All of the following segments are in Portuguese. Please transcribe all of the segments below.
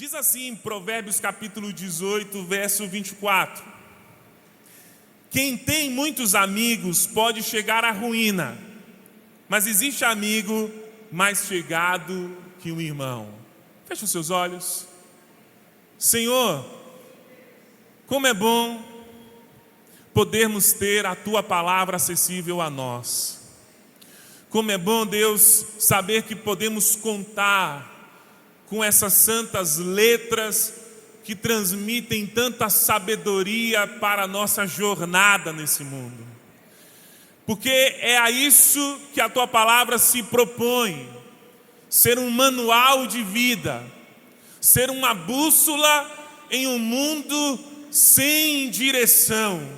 Diz assim em Provérbios capítulo 18, verso 24: quem tem muitos amigos pode chegar à ruína, mas existe amigo mais chegado que um irmão. Feche os seus olhos. Senhor, como é bom podermos ter a Tua palavra acessível a nós. Como é bom, Deus, saber que podemos contar com essas santas letras que transmitem tanta sabedoria para a nossa jornada nesse mundo. Porque é a isso que a Tua palavra se propõe: ser um manual de vida, ser uma bússola em um mundo sem direção,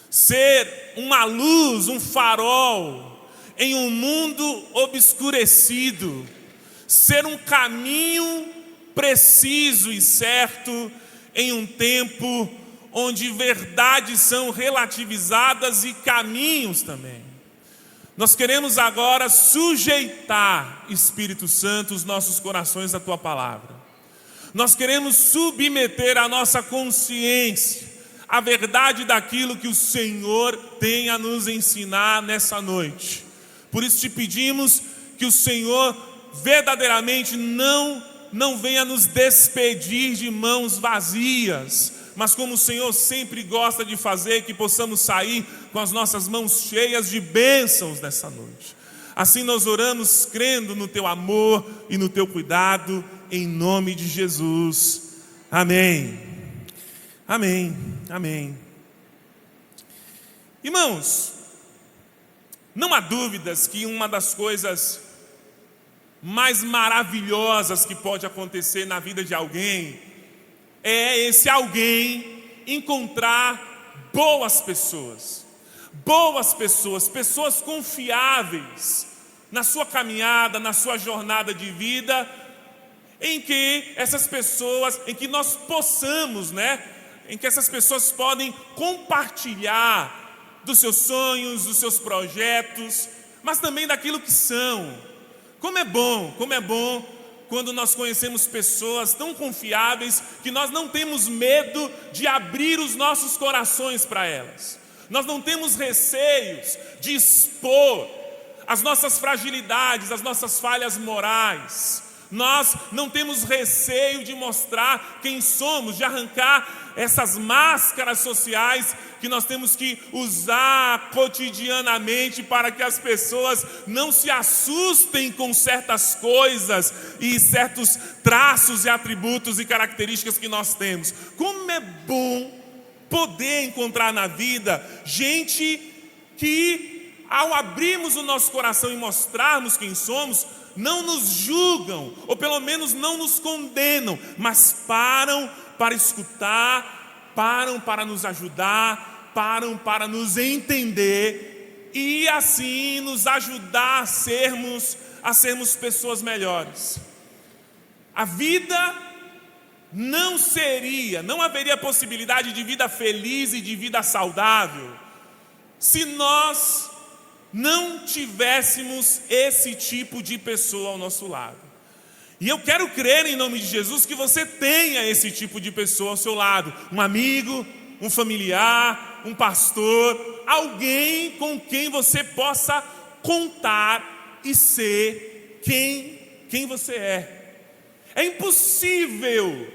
ser uma luz, um farol em um mundo obscurecido, ser um caminho preciso e certo em um tempo onde verdades são relativizadas e caminhos também. Nós queremos agora sujeitar, Espírito Santo, os nossos corações à Tua palavra. Nós queremos submeter a nossa consciência à verdade daquilo que o Senhor tem a nos ensinar nessa noite. Por isso te pedimos que o Senhor verdadeiramente não venha nos despedir de mãos vazias, mas como o Senhor sempre gosta de fazer, que possamos sair com as nossas mãos cheias de bênçãos nessa noite. Assim nós oramos crendo no Teu amor e no Teu cuidado, em nome de Jesus. Amém. Amém. Amém. Irmãos, não há dúvidas que uma das coisas mais maravilhosas que pode acontecer na vida de alguém é esse alguém encontrar boas pessoas, pessoas confiáveis na sua caminhada, na sua jornada de vida, em que essas pessoas, em que nós possamos, em que essas pessoas podem compartilhar dos seus sonhos, dos seus projetos, mas também daquilo que são. Como é bom quando nós conhecemos pessoas tão confiáveis que nós não temos medo de abrir os nossos corações para elas. Nós não temos receios de expor as nossas fragilidades, as nossas falhas morais. Nós não temos receio de mostrar quem somos, de arrancar essas máscaras sociais que nós temos que usar cotidianamente para que as pessoas não se assustem com certas coisas e certos traços e atributos e características que nós temos. Como é bom poder encontrar na vida gente que, ao abrirmos o nosso coração e mostrarmos quem somos, não nos julgam, ou pelo menos não nos condenam, mas param para escutar, param para nos ajudar, param para nos entender e assim nos ajudar a sermos pessoas melhores. A vida não haveria possibilidade de vida feliz e de vida saudável se nós não tivéssemos esse tipo de pessoa ao nosso lado. E eu quero crer em nome de Jesus que você tenha esse tipo de pessoa ao seu lado, um amigo, um familiar, um pastor, alguém com quem você possa contar e ser quem você é. É impossível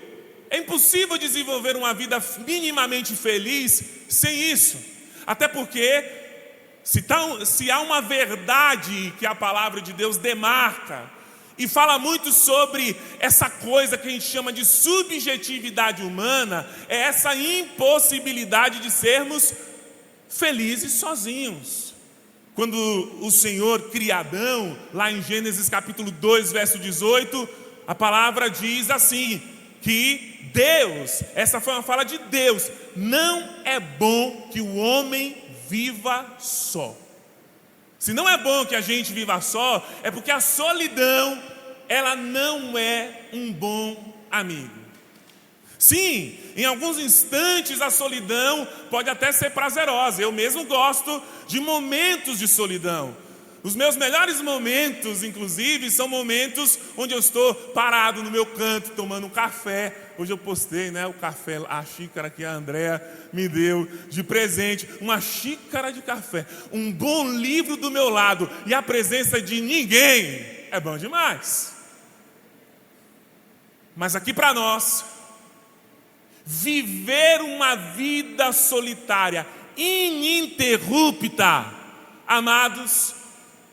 desenvolver uma vida minimamente feliz sem isso, até porque se há uma verdade que a palavra de Deus demarca e fala muito sobre essa coisa que a gente chama de subjetividade humana, é essa impossibilidade de sermos felizes sozinhos. Quando o Senhor cria Adão, lá em Gênesis capítulo 2, verso 18, a palavra diz assim, que Deus, essa foi uma fala de Deus, não é bom que o homem viva só. Se não é bom que a gente viva só, é porque a solidão, ela não é um bom amigo. Sim, em alguns instantes a solidão pode até ser prazerosa. Eu mesmo gosto de momentos de solidão. Os meus melhores momentos, inclusive, são momentos onde eu estou parado no meu canto, tomando um café. Hoje eu postei, o café, a xícara que a Andréa me deu de presente. Uma xícara de café, um bom livro do meu lado e a presença de ninguém. É bom demais. Mas aqui para nós, viver uma vida solitária, ininterrupta, amados,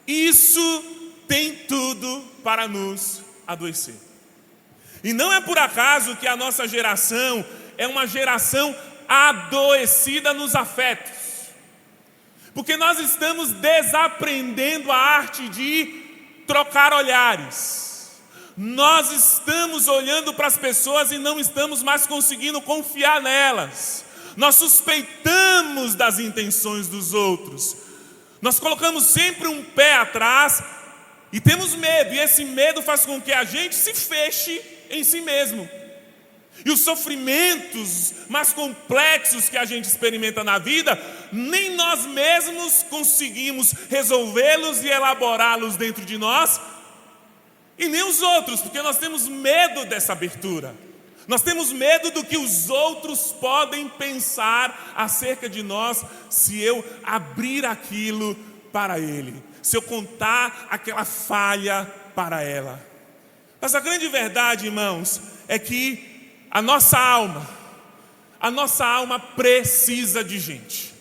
isso tem tudo para nos adoecer. E não é por acaso que a nossa geração é uma geração adoecida nos afetos. Porque nós estamos desaprendendo a arte de trocar olhares. Nós estamos olhando para as pessoas e não estamos mais conseguindo confiar nelas. Nós suspeitamos das intenções dos outros. Nós colocamos sempre um pé atrás e temos medo. E esse medo faz com que a gente se feche em si mesmo. E os sofrimentos mais complexos que a gente experimenta na vida, nem nós mesmos conseguimos resolvê-los e elaborá-los dentro de nós, e nem os outros, porque nós temos medo dessa abertura. Nós temos medo do que os outros podem pensar acerca de nós se eu abrir aquilo para ele, se eu contar aquela falha para ela. Mas a grande verdade, irmãos, é que a nossa alma precisa de gente.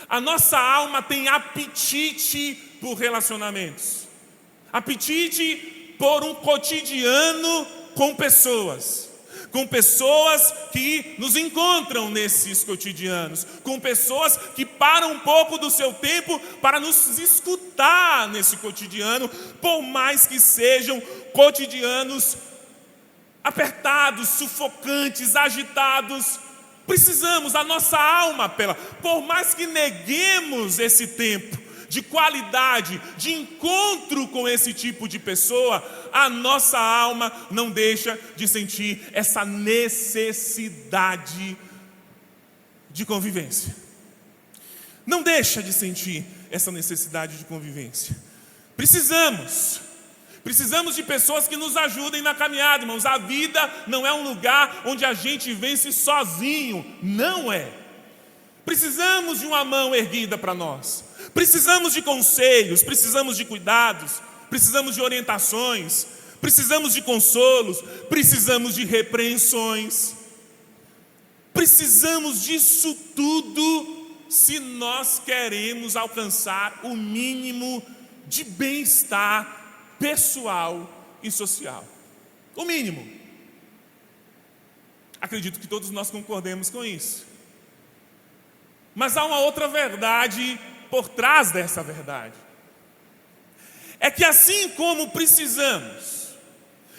A nossa alma tem apetite por relacionamentos, apetite por um cotidiano com pessoas que nos encontram nesses cotidianos, com pessoas que param um pouco do seu tempo para nos escutar nesse cotidiano, por mais que sejam cotidianos apertados, sufocantes, agitados. Precisamos, a nossa alma apela, por mais que neguemos esse tempo de qualidade, de encontro com esse tipo de pessoa, a nossa alma não deixa de sentir essa necessidade de convivência. Não deixa de sentir essa necessidade de convivência. Precisamos de pessoas que nos ajudem na caminhada, irmãos. A vida não é um lugar onde a gente vence sozinho, não é. Precisamos de uma mão erguida para nós. Precisamos de conselhos, precisamos de cuidados, precisamos de orientações, precisamos de consolos, precisamos de repreensões. Precisamos disso tudo se nós queremos alcançar o mínimo de bem-estar pessoal e social. O mínimo. Acredito que todos nós concordemos com isso. Mas há uma outra verdade por trás dessa verdade. É que assim como precisamos,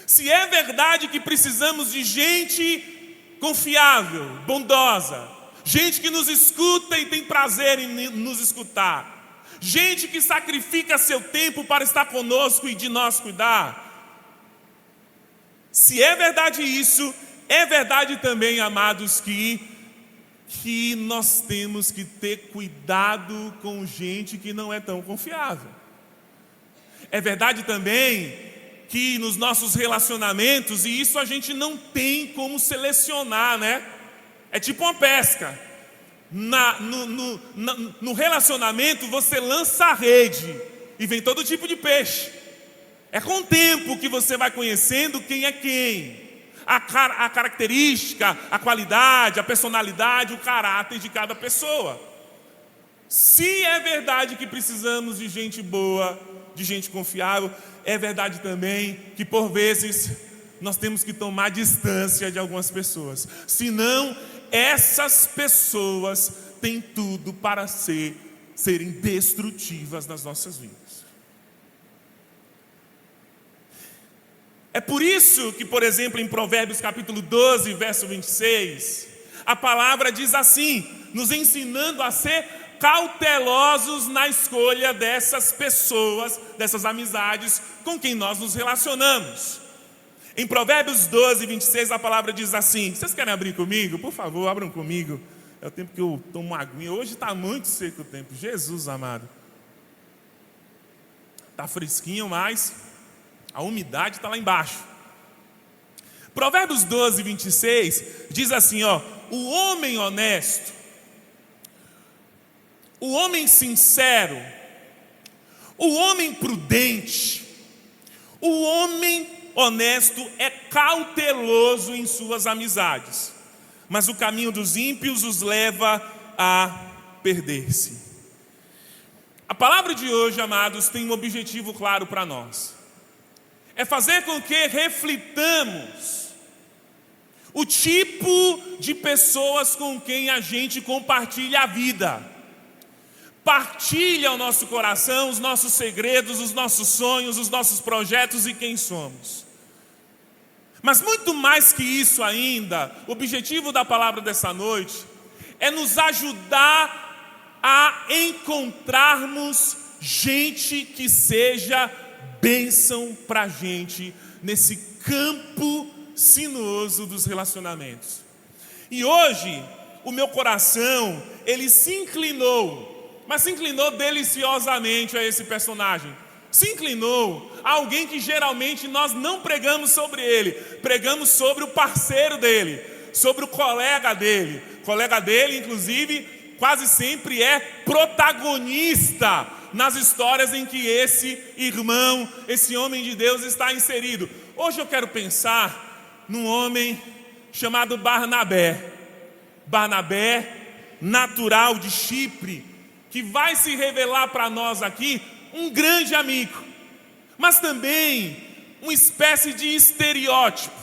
se é verdade que precisamos de gente confiável, bondosa, gente que nos escuta e tem prazer em nos escutar, gente que sacrifica seu tempo para estar conosco e de nós cuidar. Se é verdade isso, é verdade também, amados, que nós temos que ter cuidado com gente que não é tão confiável. É verdade também que nos nossos relacionamentos, e isso a gente não tem como selecionar, É tipo uma pesca. No relacionamento você lança a rede e vem todo tipo de peixe. É com o tempo que você vai conhecendo quem é quem. A característica, a qualidade, a personalidade, o caráter de cada pessoa. Se é verdade que precisamos de gente boa, de gente confiável, é verdade também que por vezes nós temos que tomar distância de algumas pessoas. Senão, essas pessoas têm tudo para serem destrutivas nas nossas vidas. É por isso que, por exemplo, em Provérbios capítulo 12, verso 26, a palavra diz assim, nos ensinando a ser cautelosos na escolha dessas pessoas, dessas amizades com quem nós nos relacionamos. Em Provérbios 12, 26, a palavra diz assim, vocês querem abrir comigo? Por favor, abram comigo. É o tempo que eu tomo uma aguinha. Hoje está muito seco o tempo, Jesus amado. Está fresquinho, mas a umidade está lá embaixo. Provérbios 12, 26 diz assim, o homem honesto, o homem sincero, o homem prudente, o homem honesto é cauteloso em suas amizades, mas o caminho dos ímpios os leva a perder-se. A palavra de hoje, amados, tem um objetivo claro para nós. É fazer com que reflitamos o tipo de pessoas com quem a gente compartilha a vida. Partilha o nosso coração, os nossos segredos, os nossos sonhos, os nossos projetos e quem somos. Mas muito mais que isso ainda, o objetivo da palavra dessa noite é nos ajudar a encontrarmos gente que seja bênção para a gente nesse campo sinuoso dos relacionamentos. E hoje, o meu coração, ele se inclinou, mas se inclinou deliciosamente a esse personagem. Se inclinou a alguém que geralmente nós não pregamos sobre ele, pregamos sobre o parceiro dele, sobre o colega dele. O colega dele, inclusive, quase sempre é protagonista nas histórias em que esse irmão, esse homem de Deus está inserido. Hoje eu quero pensar num homem chamado Barnabé. Barnabé, natural de Chipre, que vai se revelar para nós aqui um grande amigo, mas também uma espécie de estereótipo,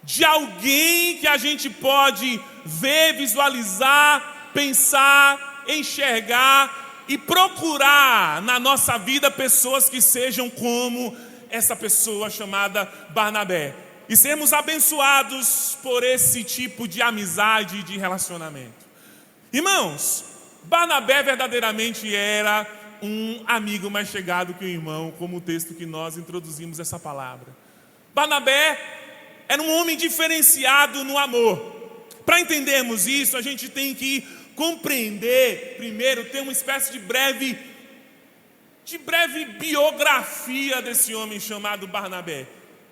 de alguém que a gente pode ver, visualizar, pensar, enxergar e procurar na nossa vida pessoas que sejam como essa pessoa chamada Barnabé, e sermos abençoados por esse tipo de amizade e de relacionamento. Irmãos, Barnabé verdadeiramente era um amigo mais chegado que um irmão, como o texto que nós introduzimos essa palavra. Barnabé era um homem diferenciado no amor. Para entendermos isso, a gente tem que compreender, primeiro, ter uma espécie de breve biografia desse homem chamado Barnabé.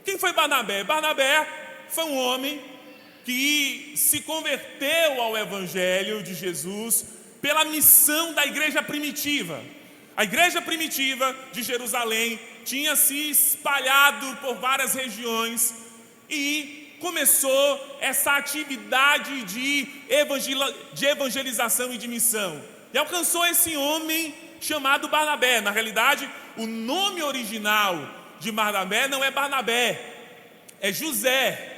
Quem foi Barnabé? Barnabé foi um homem que se converteu ao Evangelho de Jesus pela missão da igreja primitiva. A igreja primitiva de Jerusalém tinha se espalhado por várias regiões e começou essa atividade de evangelização e de missão. E alcançou esse homem chamado Barnabé. Na realidade, o nome original de Barnabé não é Barnabé, é José.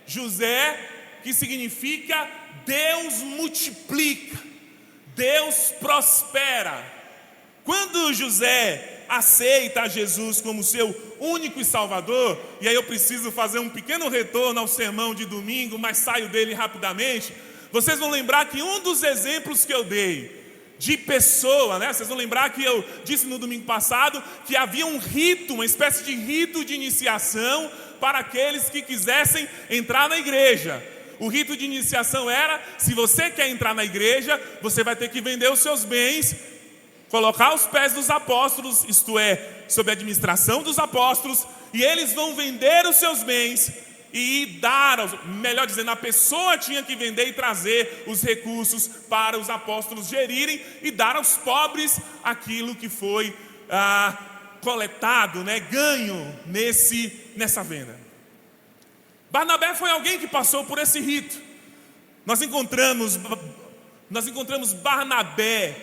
José, que significa Deus multiplica, Deus prospera. Quando José aceita Jesus como seu único e salvador, e aí eu preciso fazer um pequeno retorno ao sermão de domingo, mas saio dele rapidamente, vocês vão lembrar que um dos exemplos que eu dei de pessoa, vocês vão lembrar que eu disse no domingo passado que havia um rito, uma espécie de rito de iniciação para aqueles que quisessem entrar na igreja. O rito de iniciação era: se você quer entrar na igreja, você vai ter que vender os seus bens, colocar aos pés dos apóstolos, isto é, sob a administração dos apóstolos, e eles vão vender os seus bens e dar, melhor dizendo, a pessoa tinha que vender e trazer os recursos para os apóstolos gerirem e dar aos pobres aquilo que foi coletado, ganho nessa venda. Barnabé foi alguém que passou por esse rito. Nós encontramos Barnabé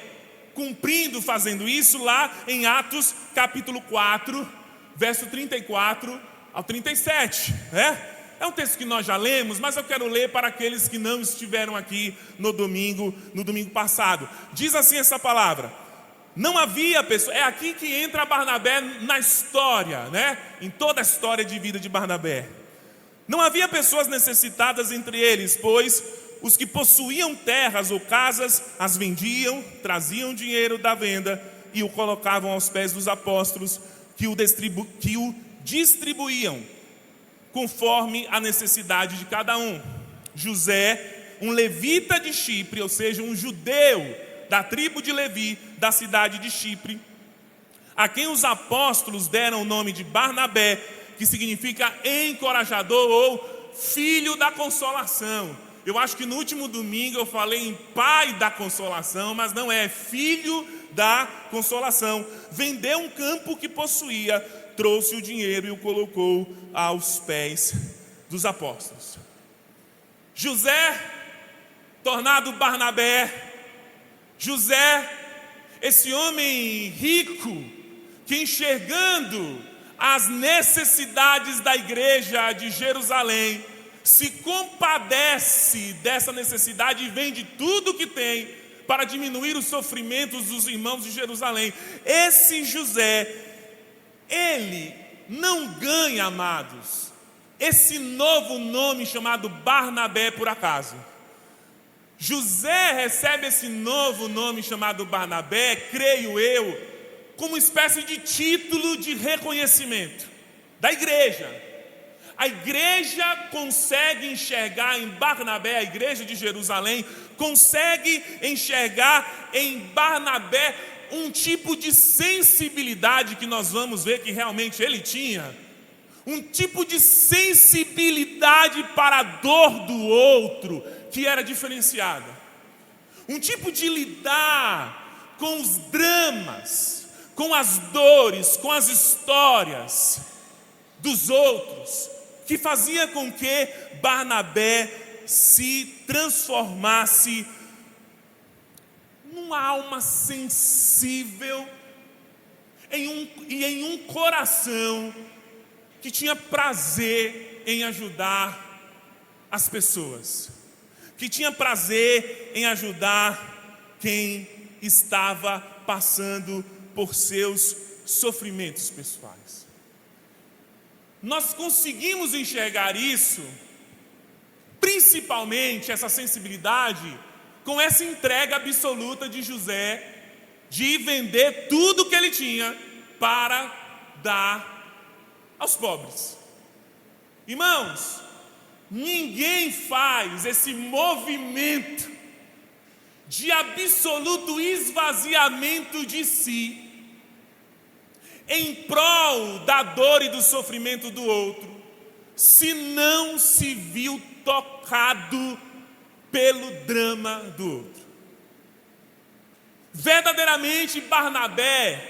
cumprindo, fazendo isso lá em Atos capítulo 4, verso 34 ao 37, É um texto que nós já lemos, mas eu quero ler para aqueles que não estiveram aqui no domingo passado. Diz assim essa palavra: não havia pessoa. É aqui que entra Barnabé na história, em toda a história de vida de Barnabé. Não havia pessoas necessitadas entre eles, pois os que possuíam terras ou casas as vendiam, traziam dinheiro da venda e o colocavam aos pés dos apóstolos, que o distribuíam conforme a necessidade de cada um. José, um levita de Chipre, ou seja, um judeu da tribo de Levi, da cidade de Chipre, a quem os apóstolos deram o nome de Barnabé, que significa encorajador ou filho da consolação. Eu acho que no último domingo eu falei em pai da consolação, mas não é, filho da consolação. Vendeu um campo que possuía, trouxe o dinheiro e o colocou aos pés dos apóstolos. José, tornado Barnabé, José, esse homem rico, que enxergando as necessidades da igreja de Jerusalém, se compadece dessa necessidade e vende tudo que tem para diminuir os sofrimentos dos irmãos de Jerusalém. Esse José, ele não ganha, amados, esse novo nome chamado Barnabé por acaso. José recebe esse novo nome chamado Barnabé, creio eu, como uma espécie de título de reconhecimento da igreja. A igreja consegue enxergar em Barnabé, a igreja de Jerusalém, consegue enxergar em Barnabé um tipo de sensibilidade que nós vamos ver que realmente ele tinha. Um tipo de sensibilidade para a dor do outro que era diferenciada. Um tipo de lidar com os dramas, com as dores, com as histórias dos outros, que fazia com que Barnabé se transformasse numa alma sensível em um coração que tinha prazer em ajudar as pessoas, que tinha prazer em ajudar quem estava passando por seus sofrimentos pessoais. Nós conseguimos enxergar isso, principalmente essa sensibilidade, com essa entrega absoluta de José, de vender tudo que ele tinha para dar aos pobres. Irmãos, ninguém faz esse movimento de absoluto esvaziamento de si em prol da dor e do sofrimento do outro, se não se viu tocado pelo drama do outro. Verdadeiramente, Barnabé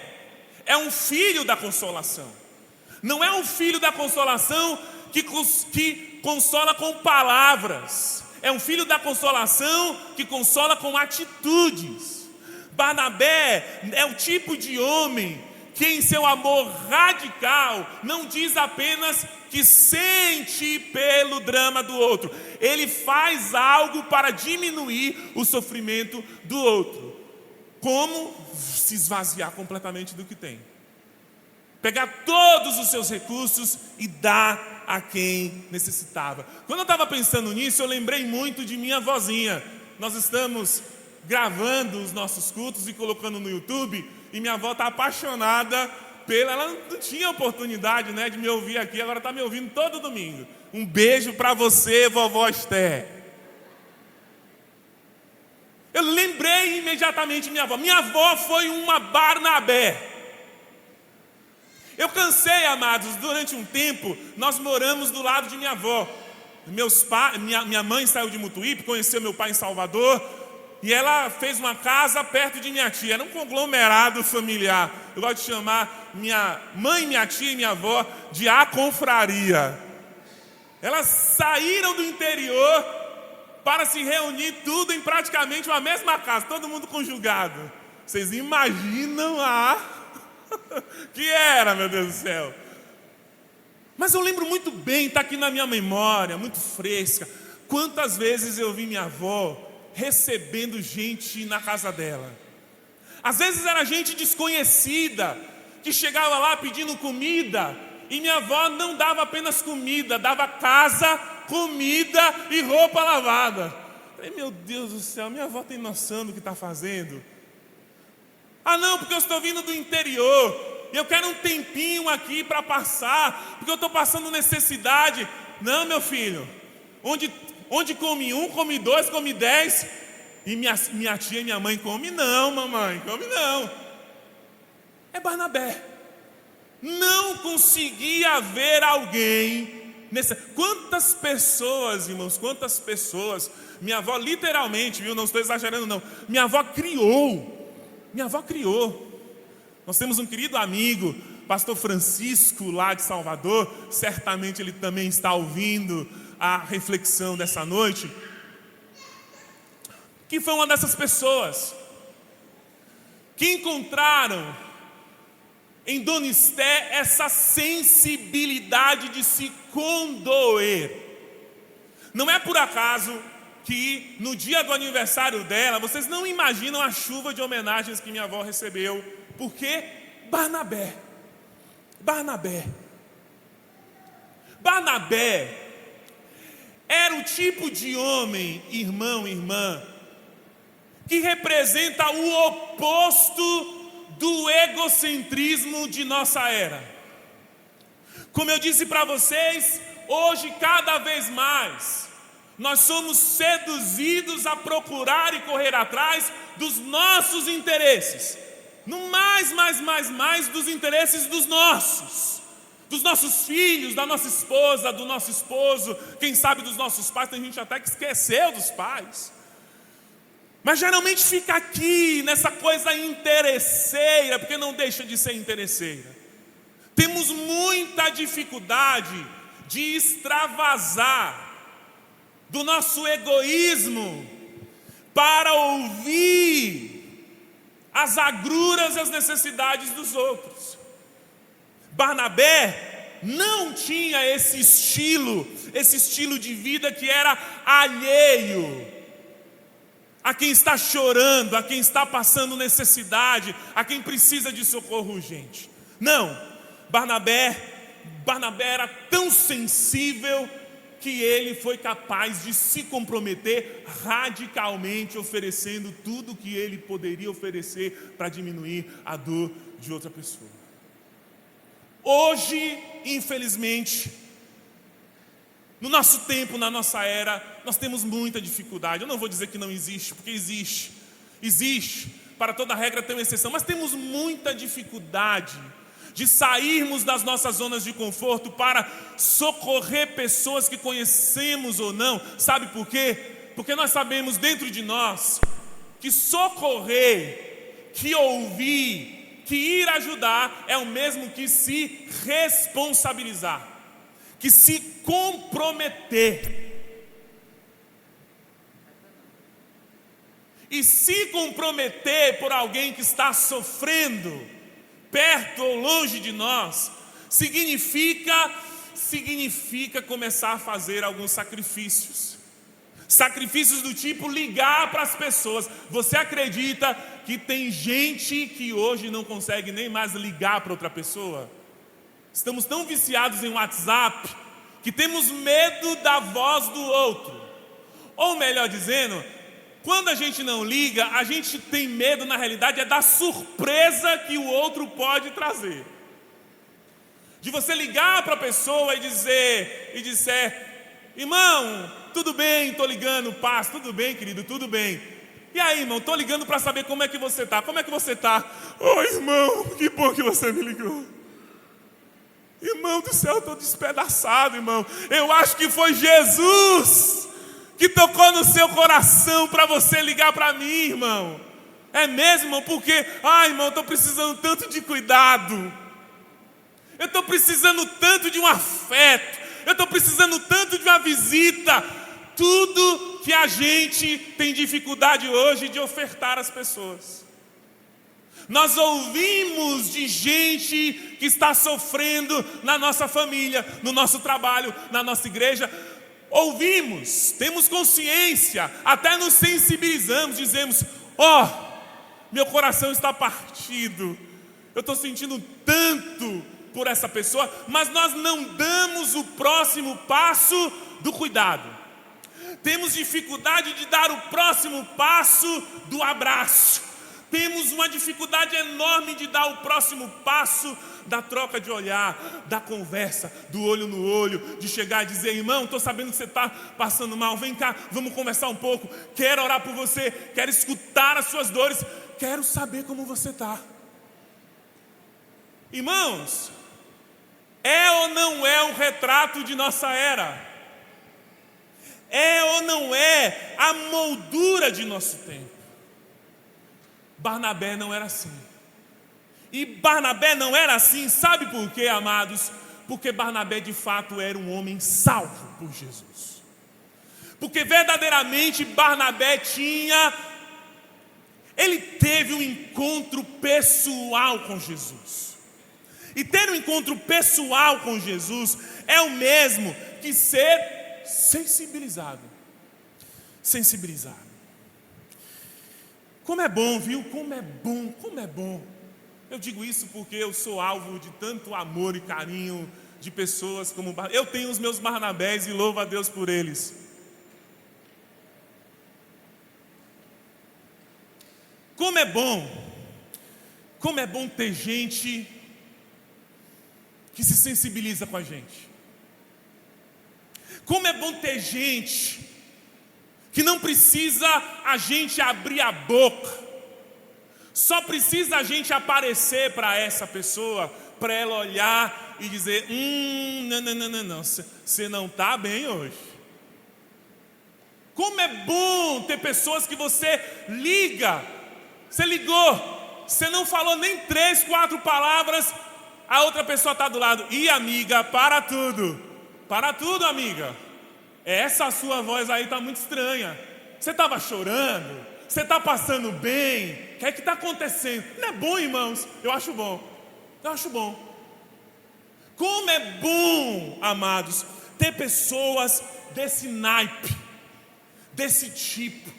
é um filho da consolação. Não é um filho da consolação que consola com palavras. É um filho da consolação que consola com atitudes. Barnabé é o tipo de homem que em seu amor radical não diz apenas que sente pelo drama do outro. Ele faz algo para diminuir o sofrimento do outro. Como se esvaziar completamente do que tem. Pegar todos os seus recursos e dar a quem necessitava. Quando eu estava pensando nisso, eu lembrei muito de minha vozinha. Nós estamos gravando os nossos cultos e colocando no YouTube, e minha avó está apaixonada ela não tinha oportunidade, né, de me ouvir aqui, agora está me ouvindo todo domingo. Um beijo para você, vovó Esther. Eu lembrei imediatamente minha avó. Minha avó foi uma Barnabé. Eu cansei, amados, durante um tempo, nós moramos do lado de minha avó. Minha mãe saiu de Mutuípe, conheceu meu pai em Salvador, e ela fez uma casa perto de minha tia. Era um conglomerado familiar. Eu gosto de chamar minha mãe, minha tia e minha avó de a confraria. Elas saíram do interior para se reunir tudo em praticamente uma mesma casa, todo mundo conjugado. Vocês imaginam que era, meu Deus do céu. Mas eu lembro muito bem, está aqui na minha memória, muito fresca, quantas vezes eu vi minha avó recebendo gente na casa dela. Às vezes era gente desconhecida, que chegava lá pedindo comida, e minha avó não dava apenas comida, dava casa, comida e roupa lavada. Falei, meu Deus do céu, minha avó tem noção do que está fazendo? Ah não, porque eu estou vindo do interior, e eu quero um tempinho aqui para passar, porque eu estou passando necessidade. Não, meu filho, onde come um, come dois, come 10, e minha tia e minha mãe come não, mamãe, come não. é Barnabé. Não conseguia ver alguém nessa. Quantas pessoas, irmãos, quantas pessoas. Minha avó literalmente, viu, não estou exagerando não, minha avó criou. Nós temos um querido amigo, pastor Francisco, lá de Salvador. Certamente ele também está ouvindo a reflexão dessa noite, que foi uma dessas pessoas que encontraram em Dona Esté essa sensibilidade de se condoer. Não é por acaso que no dia do aniversário dela, vocês não imaginam a chuva de homenagens que minha avó recebeu. Por quê? Barnabé era o tipo de homem, irmão, irmã, que representa o oposto do egocentrismo de nossa era. Como eu disse para vocês, hoje cada vez mais nós somos seduzidos a procurar e correr atrás dos nossos interesses. No mais dos interesses dos nossos filhos, da nossa esposa, do nosso esposo, quem sabe dos nossos pais. Tem gente até que esqueceu dos pais. Mas geralmente fica aqui, nessa coisa interesseira, porque não deixa de ser interesseira. Temos muita dificuldade de extravasar do nosso egoísmo para ouvir as agruras e as necessidades dos outros. Barnabé não tinha esse estilo de vida que era alheio a quem está chorando, a quem está passando necessidade, a quem precisa de socorro urgente. Não, Barnabé era tão sensível que ele foi capaz de se comprometer radicalmente, oferecendo tudo o que ele poderia oferecer para diminuir a dor de outra pessoa. Hoje, infelizmente, no nosso tempo, na nossa era, nós temos muita dificuldade. Eu não vou dizer que não existe, porque existe. Para toda regra tem uma exceção, mas temos muita dificuldade de sairmos das nossas zonas de conforto para socorrer pessoas que conhecemos ou não. Sabe por quê? Porque nós sabemos dentro de nós que socorrer, que ouvir, que ir ajudar é o mesmo que se responsabilizar, que se comprometer. E se comprometer por alguém que está sofrendo perto ou longe de nós, significa começar a fazer alguns sacrifícios do tipo ligar para as pessoas. Você acredita que tem gente que hoje não consegue nem mais ligar para outra pessoa? Estamos tão viciados em WhatsApp que temos medo da voz do outro. Ou melhor dizendo, quando a gente não liga, a gente tem medo, na realidade, é da surpresa que o outro pode trazer. De você ligar para a pessoa e dizer, irmão, tudo bem, estou ligando, paz, tudo bem, querido, tudo bem. E aí, irmão, estou ligando para saber como é que você está. Como é que você está? Oi, irmão, que bom que você me ligou. Irmão do céu, estou despedaçado, irmão. Eu acho que foi Jesus que tocou no seu coração para você ligar para mim, irmão. É mesmo, irmão? Porque, irmão, eu estou precisando tanto de cuidado. Eu estou precisando tanto de um afeto. Eu estou precisando tanto de uma visita. Tudo que a gente tem dificuldade hoje de ofertar às pessoas. Nós ouvimos de gente que está sofrendo na nossa família, no nosso trabalho, na nossa igreja. Ouvimos, temos consciência, até nos sensibilizamos, dizemos, meu coração está partido, eu estou sentindo tanto por essa pessoa, mas nós não damos o próximo passo do cuidado. Temos dificuldade de dar o próximo passo do abraço. Temos uma dificuldade enorme de dar o próximo passo da troca de olhar, da conversa, do olho no olho, de chegar e dizer, irmão, estou sabendo que você está passando mal, vem cá, vamos conversar um pouco, quero orar por você, quero escutar as suas dores, quero saber como você está. Irmãos, é ou não é um retrato de nossa era? É ou não é a moldura de nosso tempo? Barnabé não era assim. E Barnabé não era assim, sabe por quê, amados? Porque Barnabé de fato era um homem salvo por Jesus. Porque verdadeiramente Barnabé ele teve um encontro pessoal com Jesus. E ter um encontro pessoal com Jesus é o mesmo que ser sensibilizado. Sensibilizado. Como é bom, viu? Como é bom, como é bom. Eu digo isso porque eu sou alvo de tanto amor e carinho de pessoas como Barnabé. Eu tenho os meus Barnabés e louvo a Deus por eles. Como é bom ter gente que se sensibiliza com a gente. Como é bom ter gente que não precisa a gente abrir a boca, só precisa a gente aparecer para essa pessoa, para ela olhar e dizer: não, você não está bem hoje. Como é bom ter pessoas que você liga, você ligou, você não falou nem 3, 4 palavras, a outra pessoa está do lado: e amiga, para tudo amiga, essa sua voz aí está muito estranha, você estava chorando, você está passando bem, o que é que está acontecendo? Não é bom, irmãos? Eu acho bom. Como é bom, amados, ter pessoas desse naipe, desse tipo.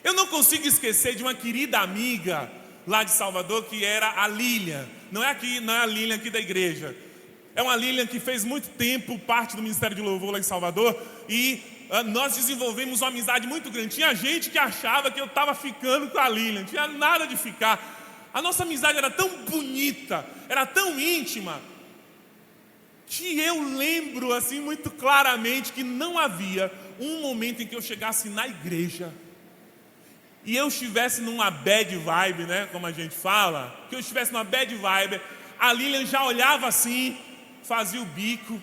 Eu não consigo esquecer de uma querida amiga lá de Salvador, que era a Lilian. Não é a Lilian aqui da igreja. É uma Lilian que fez muito tempo parte do Ministério de Louvor lá em Salvador. E nós desenvolvemos uma amizade muito grande. Tinha gente que achava que eu estava ficando com a Lilian. Não tinha nada de ficar. A nossa amizade era tão bonita, era tão íntima, que eu lembro assim muito claramente que não havia um momento em que eu chegasse na igreja e eu estivesse numa bad vibe, né, como a gente fala, que eu estivesse numa bad vibe, a Lilian já olhava assim, fazia o bico,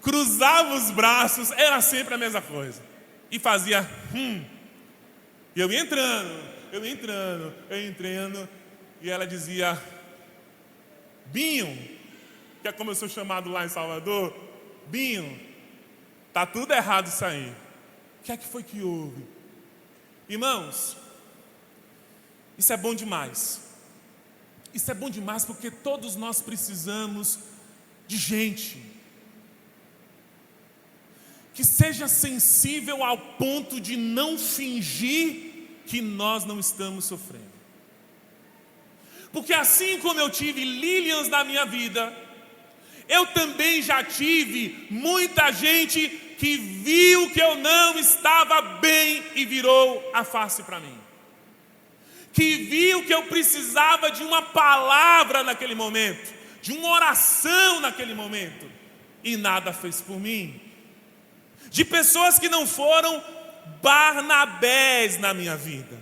cruzava os braços, era sempre a mesma coisa, e fazia e eu ia entrando, e ela dizia: Binho, que é como eu sou chamado lá em Salvador, Binho, tá tudo errado isso aí. O que é que foi que houve? Irmãos, isso é bom demais. Isso é bom demais porque todos nós precisamos de gente que seja sensível ao ponto de não fingir que nós não estamos sofrendo. Porque assim como eu tive Lilians na minha vida, eu também já tive muita gente que viu que eu não estava bem e virou a face para mim. Que viu que eu precisava de uma palavra naquele momento, de uma oração naquele momento, e nada fez por mim. De pessoas que não foram Barnabés na minha vida.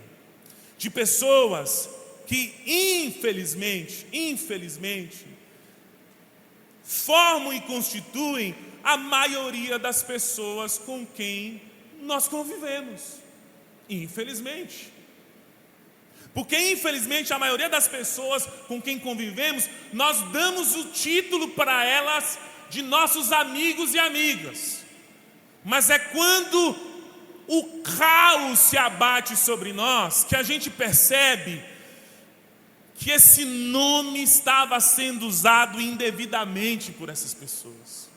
De pessoas que infelizmente, formam e constituem a maioria das pessoas com quem nós convivemos. Infelizmente. Porque infelizmente a maioria das pessoas com quem convivemos, nós damos o título para elas de nossos amigos e amigas. Mas é quando o caos se abate sobre nós que a gente percebe que esse nome estava sendo usado indevidamente por essas pessoas.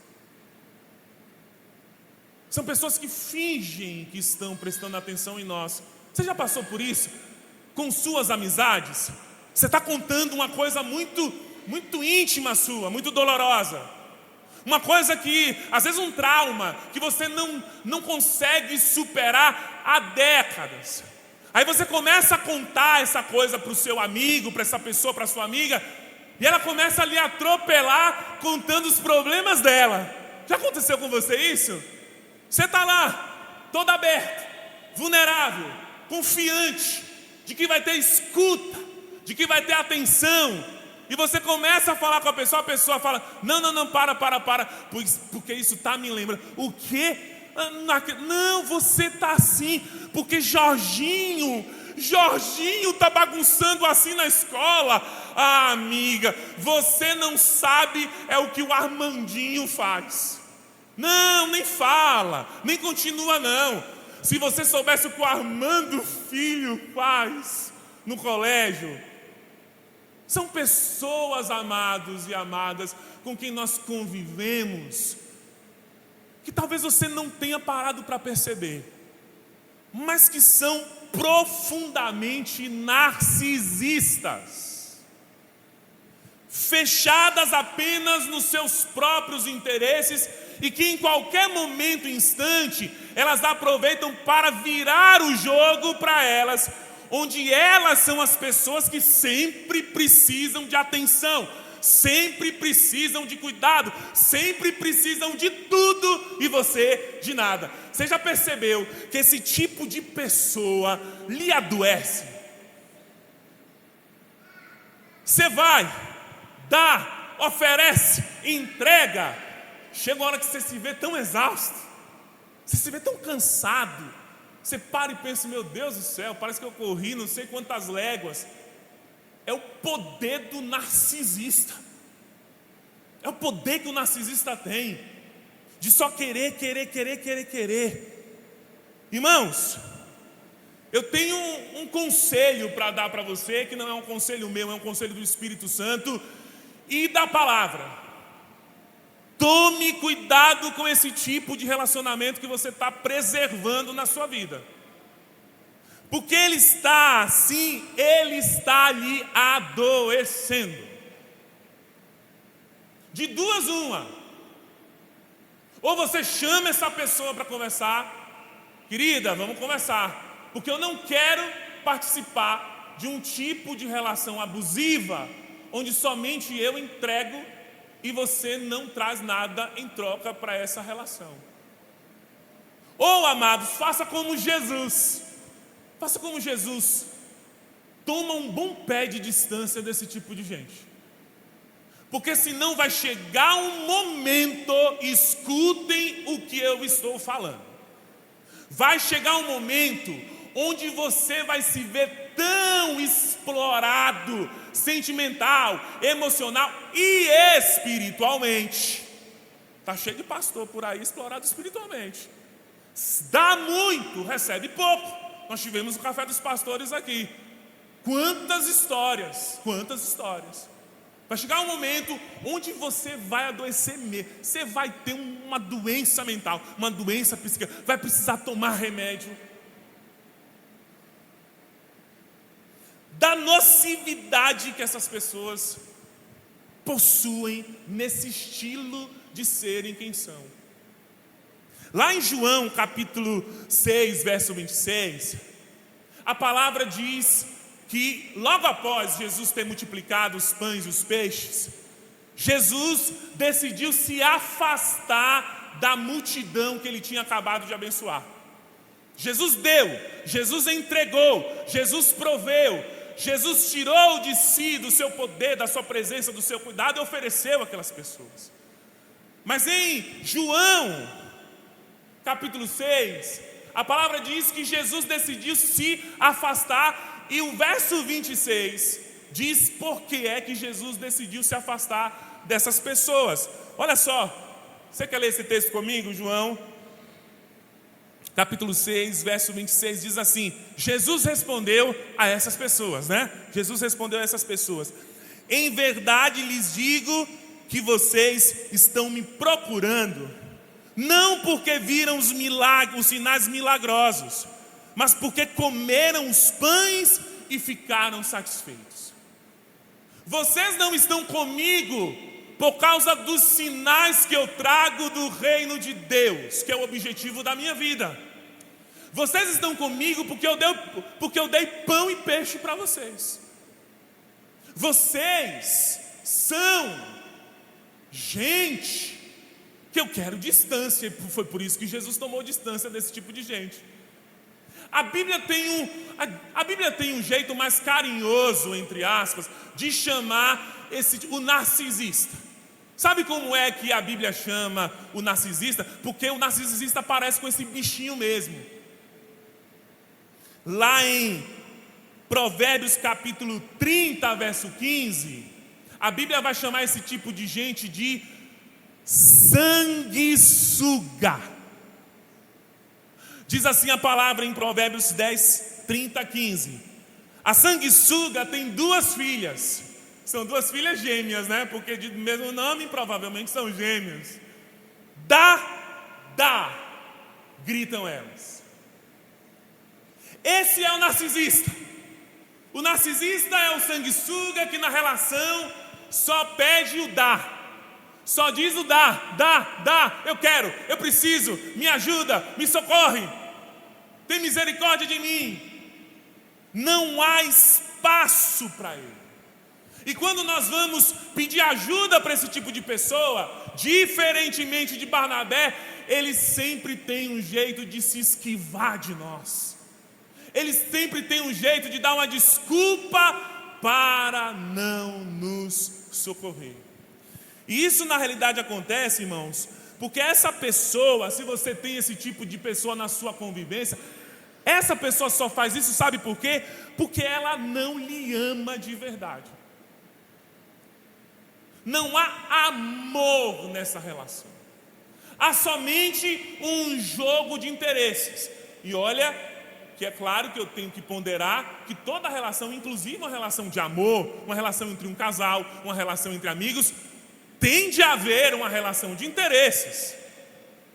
São pessoas que fingem que estão prestando atenção em nós. Você já passou por isso? Com suas amizades? Você está contando uma coisa muito íntima sua, muito dolorosa. Uma coisa que, às vezes um trauma, que você não consegue superar há décadas. Aí você começa a contar essa coisa para o seu amigo, para essa pessoa, para a sua amiga, e ela começa a lhe atropelar contando os problemas dela. Já aconteceu com você isso? Você está lá, todo aberto, vulnerável, confiante de que vai ter escuta, de que vai ter atenção, E você começa a falar com a pessoa fala: não, para, porque isso está me lembrando. O quê? Não, você está assim, porque Jorginho está bagunçando assim na escola. Ah, amiga, você não sabe o que o Armandinho faz. Não, nem fala, nem continua não. Se você soubesse o que o Armando Filho faz no colégio. São pessoas, amados e amadas, com quem nós convivemos, que talvez você não tenha parado para perceber, mas que são profundamente narcisistas, fechadas apenas nos seus próprios interesses, e que em qualquer momento, instante, elas aproveitam para virar o jogo para elas, onde elas são as pessoas que sempre precisam de atenção, sempre precisam de cuidado, sempre precisam de tudo e você de nada. Você já percebeu que esse tipo de pessoa lhe adoece? Você vai, dá, oferece, entrega, chega uma hora que você se vê tão exausto, você se vê tão cansado. Você para e pensa: meu Deus do céu, parece que eu corri não sei quantas léguas. É o poder do narcisista. É o poder que o narcisista tem, de só querer. Irmãos, eu tenho um conselho para dar para você, que não é um conselho meu, é um conselho do Espírito Santo e da palavra. Tome cuidado com esse tipo de relacionamento que você está preservando na sua vida. Porque ele está assim, ele está ali adoecendo. De duas uma. Ou você chama essa pessoa para conversar: querida, vamos conversar, porque eu não quero participar de um tipo de relação abusiva, onde somente eu entrego e você não traz nada em troca para essa relação. Ou, amados, faça como Jesus. Faça como Jesus. Toma um bom pé de distância desse tipo de gente. Porque senão vai chegar um momento, escutem o que eu estou falando. Vai chegar um momento onde você vai se ver tão explorado, sentimental, emocional e espiritualmente. Está cheio de pastor por aí explorado espiritualmente. Dá muito, recebe pouco. Nós tivemos o café dos pastores aqui. Quantas histórias. Vai chegar um momento onde você vai adoecer mesmo. Você vai ter uma doença mental, uma doença psíquica, vai precisar tomar remédio. Da nocividade que essas pessoas possuem nesse estilo de serem quem são. Lá em João capítulo 6, verso 26, a palavra diz que logo após Jesus ter multiplicado os pães e os peixes, Jesus decidiu se afastar da multidão que ele tinha acabado de abençoar. Jesus deu, Jesus entregou, Jesus proveu, Jesus tirou de si, do seu poder, da sua presença, do seu cuidado e ofereceu àquelas pessoas. Mas em João capítulo 6, a palavra diz que Jesus decidiu se afastar. E o verso 26 diz por que é que Jesus decidiu se afastar dessas pessoas. Olha só, você quer ler esse texto comigo? João capítulo 6, verso 26 diz assim: Jesus respondeu a essas pessoas, né? Jesus respondeu a essas pessoas: em verdade lhes digo que vocês estão me procurando, não porque viram os milagres, os sinais milagrosos, mas porque comeram os pães e ficaram satisfeitos. Vocês não estão comigo por causa dos sinais que eu trago do reino de Deus, que é o objetivo da minha vida. Vocês estão comigo porque eu dei pão e peixe para vocês. Vocês são gente que eu quero distância, e foi por isso que Jesus tomou distância desse tipo de gente. A Bíblia tem um jeito mais carinhoso, entre aspas, de chamar o narcisista. Sabe como é que a Bíblia chama o narcisista? Porque o narcisista parece com esse bichinho mesmo. Lá em Provérbios capítulo 30, verso 15, a Bíblia vai chamar esse tipo de gente de sanguessuga. Diz assim a palavra em Provérbios 10, 30, 15. A sanguessuga tem 2 filhas. São 2 filhas gêmeas, né? Porque de mesmo nome, provavelmente são gêmeas. Dá, gritam elas. Esse é o narcisista. O narcisista é o sanguessuga que na relação só pede o dá. Só diz o dá, eu quero, eu preciso, me ajuda, me socorre, tem misericórdia de mim. Não há espaço para ele. E quando nós vamos pedir ajuda para esse tipo de pessoa, diferentemente de Barnabé, ele sempre tem um jeito de se esquivar de nós. Ele sempre tem um jeito de dar uma desculpa para não nos socorrer. E isso na realidade acontece, irmãos, porque essa pessoa, se você tem esse tipo de pessoa na sua convivência, essa pessoa só faz isso, sabe por quê? Porque ela não lhe ama de verdade. Não há amor nessa relação. Há somente um jogo de interesses. E olha, que é claro que eu tenho que ponderar que toda relação, inclusive uma relação de amor, uma relação entre um casal, uma relação entre amigos, tende a haver uma relação de interesses.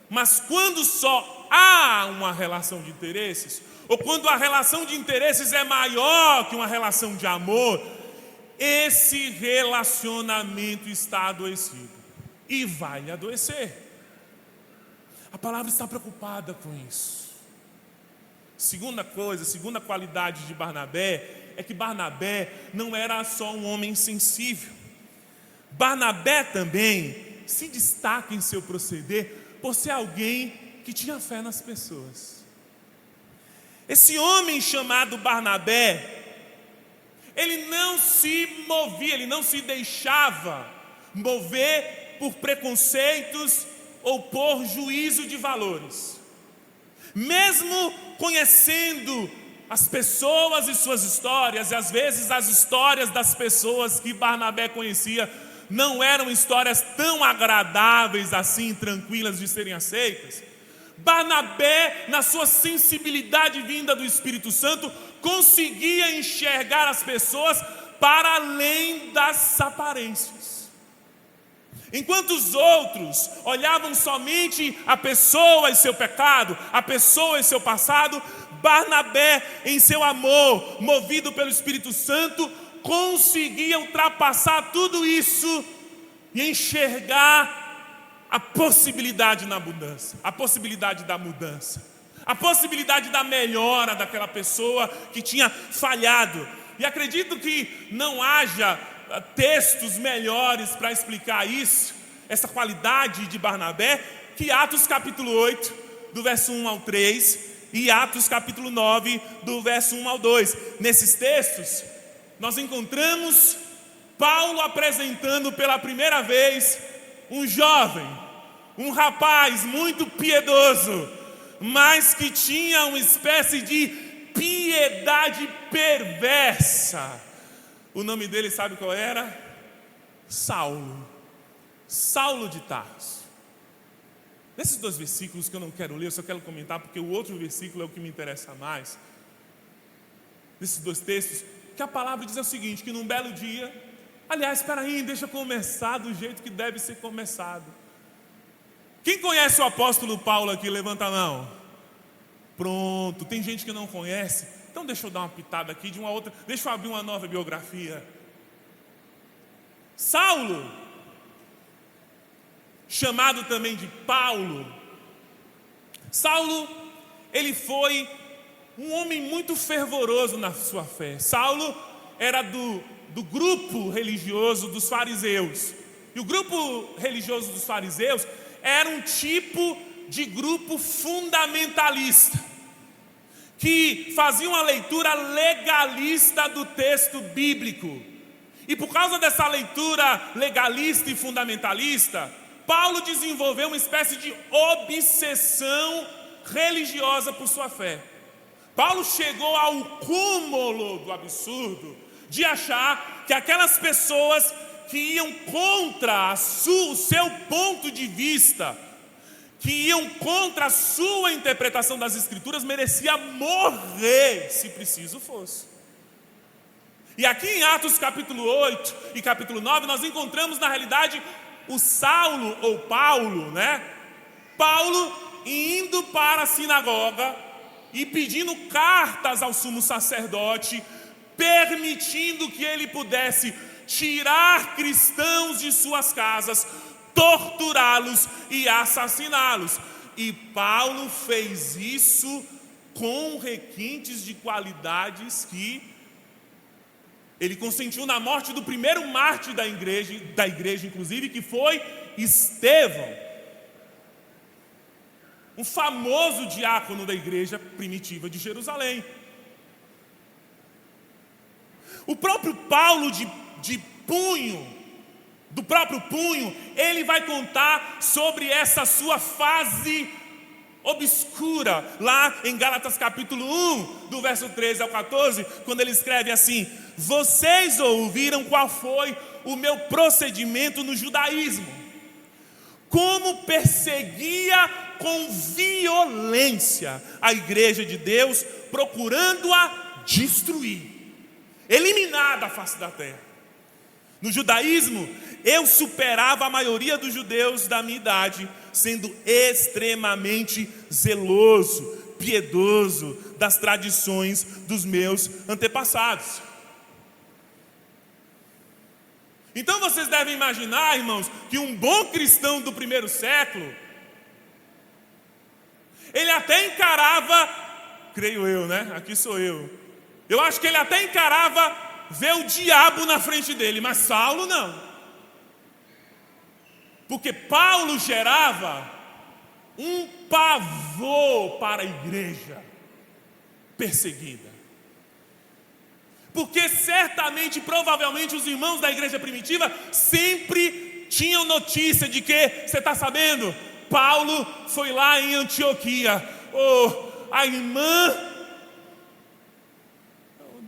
Mas quando só há uma relação de interesses, ou quando a relação de interesses é maior que uma relação de amor, esse relacionamento está adoecido e vai adoecer. A palavra está preocupada com isso. Segunda qualidade de Barnabé é que Barnabé não era só um homem sensível. Barnabé também se destaca em seu proceder por ser alguém que tinha fé nas pessoas. Esse homem chamado Barnabé, ele não se movia, ele não se deixava mover por preconceitos ou por juízo de valores. Mesmo conhecendo as pessoas e suas histórias, e às vezes as histórias das pessoas que Barnabé conhecia não eram histórias tão agradáveis assim, tranquilas de serem aceitas, Barnabé, na sua sensibilidade vinda do Espírito Santo, conseguia enxergar as pessoas para além das aparências. Enquanto os outros olhavam somente a pessoa e seu pecado, a pessoa e seu passado, Barnabé, em seu amor, movido pelo Espírito Santo, conseguia ultrapassar tudo isso e enxergar a possibilidade na mudança, a possibilidade da mudança, a possibilidade da melhora daquela pessoa que tinha falhado. E acredito que não haja textos melhores para explicar isso, essa qualidade de Barnabé, que Atos capítulo 8, do verso 1 ao 3, e Atos capítulo 9, do verso 1 ao 2. Nesses textos, nós encontramos Paulo apresentando pela primeira vez um jovem, um rapaz muito piedoso, mas que tinha uma espécie de piedade perversa. O nome dele, sabe qual era? Saulo de Tarso. Nesses 2 versículos que eu não quero ler, eu só quero comentar porque o outro versículo é o que me interessa mais. Nesses 2 textos, que a palavra diz o seguinte, que num belo dia, aliás, espera aí, deixa eu começar do jeito que deve ser começado. Quem conhece o apóstolo Paulo aqui, levanta a mão. Pronto, tem gente que não conhece, então deixa eu dar uma pitada aqui de uma outra, deixa eu abrir uma nova biografia. Saulo, chamado também de Paulo, Saulo, ele foi um homem muito fervoroso na sua fé. Saulo era do grupo religioso dos fariseus, e o grupo religioso dos fariseus era um tipo de grupo fundamentalista, que faziam uma leitura legalista do texto bíblico. E por causa dessa leitura legalista e fundamentalista, Paulo desenvolveu uma espécie de obsessão religiosa por sua fé. Paulo chegou ao cúmulo do absurdo de achar que aquelas pessoas que iam contra o seu ponto de vista, que iam contra a sua interpretação das Escrituras, merecia morrer, se preciso fosse. E aqui em Atos capítulo 8 e capítulo 9, nós encontramos na realidade o Saulo, ou Paulo, né? Paulo indo para a sinagoga e pedindo cartas ao sumo sacerdote, permitindo que ele pudesse tirar cristãos de suas casas, torturá-los e assassiná-los. E Paulo fez isso com requintes de qualidades que ele consentiu na morte do primeiro mártir da igreja inclusive, que foi Estevão, um famoso diácono da igreja primitiva de Jerusalém. O próprio Paulo do próprio punho, ele vai contar sobre essa sua fase obscura, lá em Gálatas capítulo 1, do verso 13 ao 14, quando ele escreve assim: vocês ouviram qual foi o meu procedimento no judaísmo, como perseguia com violência a igreja de Deus, procurando-a destruir, eliminar da face da terra. No judaísmo, eu superava a maioria dos judeus da minha idade, sendo extremamente zeloso, piedoso das tradições dos meus antepassados. Então vocês devem imaginar, irmãos, que um bom cristão do primeiro século, ele até encarava, creio eu, né? Aqui sou eu. Eu acho que ele até encarava ver o diabo na frente dele, mas Saulo não. Porque Paulo gerava um pavor para a igreja perseguida. Porque certamente, provavelmente, os irmãos da igreja primitiva sempre tinham notícia de que, você está sabendo, Paulo foi lá em Antioquia. A irmã,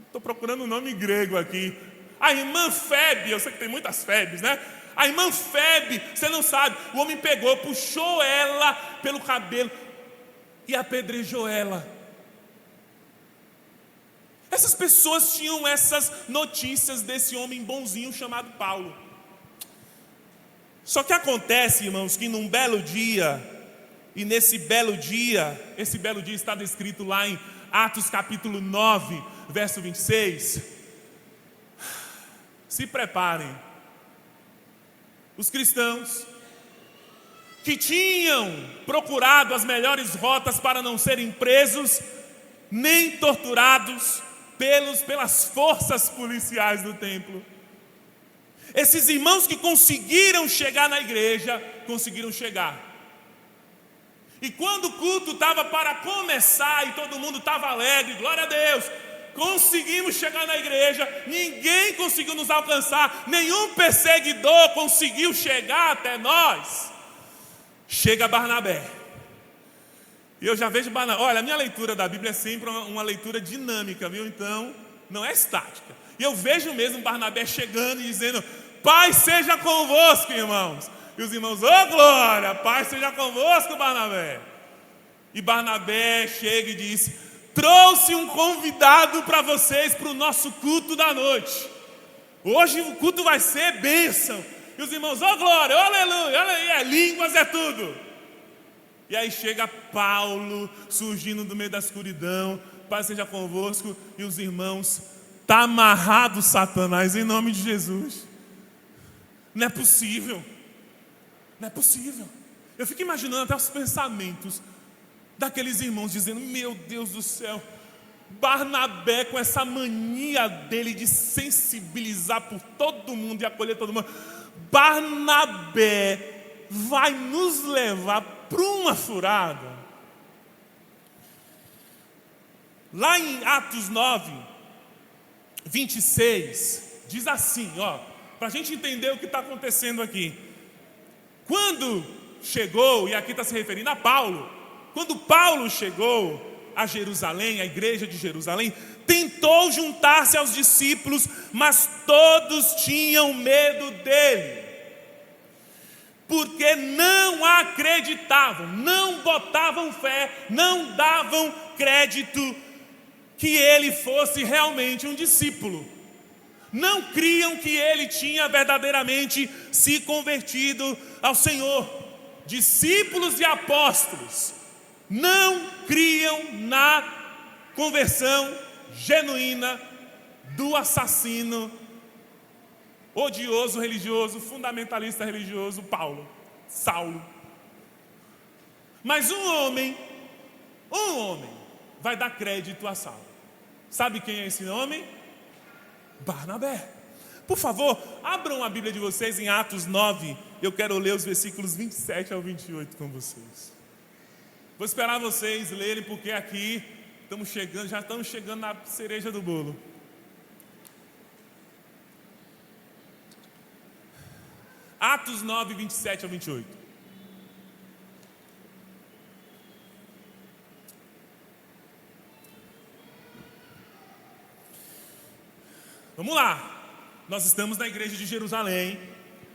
estou procurando um nome grego aqui, a irmã Febe, eu sei que tem muitas Febes, né? A irmã Febe, você não sabe, o homem pegou, puxou ela pelo cabelo e apedrejou ela. Essas pessoas tinham essas notícias desse homem bonzinho chamado Paulo. Só que acontece, irmãos, que num belo dia, e nesse belo dia, esse belo dia está descrito lá em Atos capítulo 9, verso 26. Se preparem. Os cristãos que tinham procurado as melhores rotas para não serem presos, nem torturados pelas forças policiais do templo. Esses irmãos que conseguiram chegar na igreja, conseguiram chegar. E quando o culto estava para começar e todo mundo estava alegre, glória a Deus, conseguimos chegar na igreja, ninguém conseguiu nos alcançar, nenhum perseguidor conseguiu chegar até nós. Chega Barnabé. E eu já vejo Barnabé. Olha, a minha leitura da Bíblia é sempre uma leitura dinâmica, viu? Então, não é estática. E eu vejo mesmo Barnabé chegando e dizendo: paz seja convosco, irmãos. E os irmãos: ô glória, paz seja convosco, Barnabé. E Barnabé chega e diz: trouxe um convidado para vocês, para o nosso culto da noite. Hoje o culto vai ser bênção. E os irmãos: ó glória, ó aleluia, aleluia, línguas é tudo. E aí chega Paulo, surgindo do meio da escuridão: paz seja convosco. E os irmãos: está amarrado Satanás, em nome de Jesus. Não é possível. Não é possível. Eu fico imaginando até os pensamentos daqueles irmãos dizendo: meu Deus do céu, Barnabé com essa mania dele de sensibilizar por todo mundo e acolher todo mundo, Barnabé vai nos levar para uma furada. Lá em Atos 9, 26, diz assim, para a gente entender o que está acontecendo aqui. Quando chegou, e aqui está se referindo a Paulo, quando Paulo chegou a Jerusalém, a igreja de Jerusalém, tentou juntar-se aos discípulos, mas todos tinham medo dele, porque não acreditavam, não botavam fé, não davam crédito que ele fosse realmente um discípulo. Não criam que ele tinha verdadeiramente se convertido ao Senhor. Discípulos e apóstolos não criam na conversão genuína do assassino, odioso religioso, fundamentalista religioso, Saulo. Mas um homem vai dar crédito a Saulo. Sabe quem é esse homem? Barnabé. Por favor, abram a Bíblia de vocês em Atos 9. Eu quero ler os versículos 27 ao 28 com vocês. Vou esperar vocês lerem, porque aqui já estamos chegando na cereja do bolo. Atos 9, 27 ao 28. Vamos lá. Nós estamos na igreja de Jerusalém.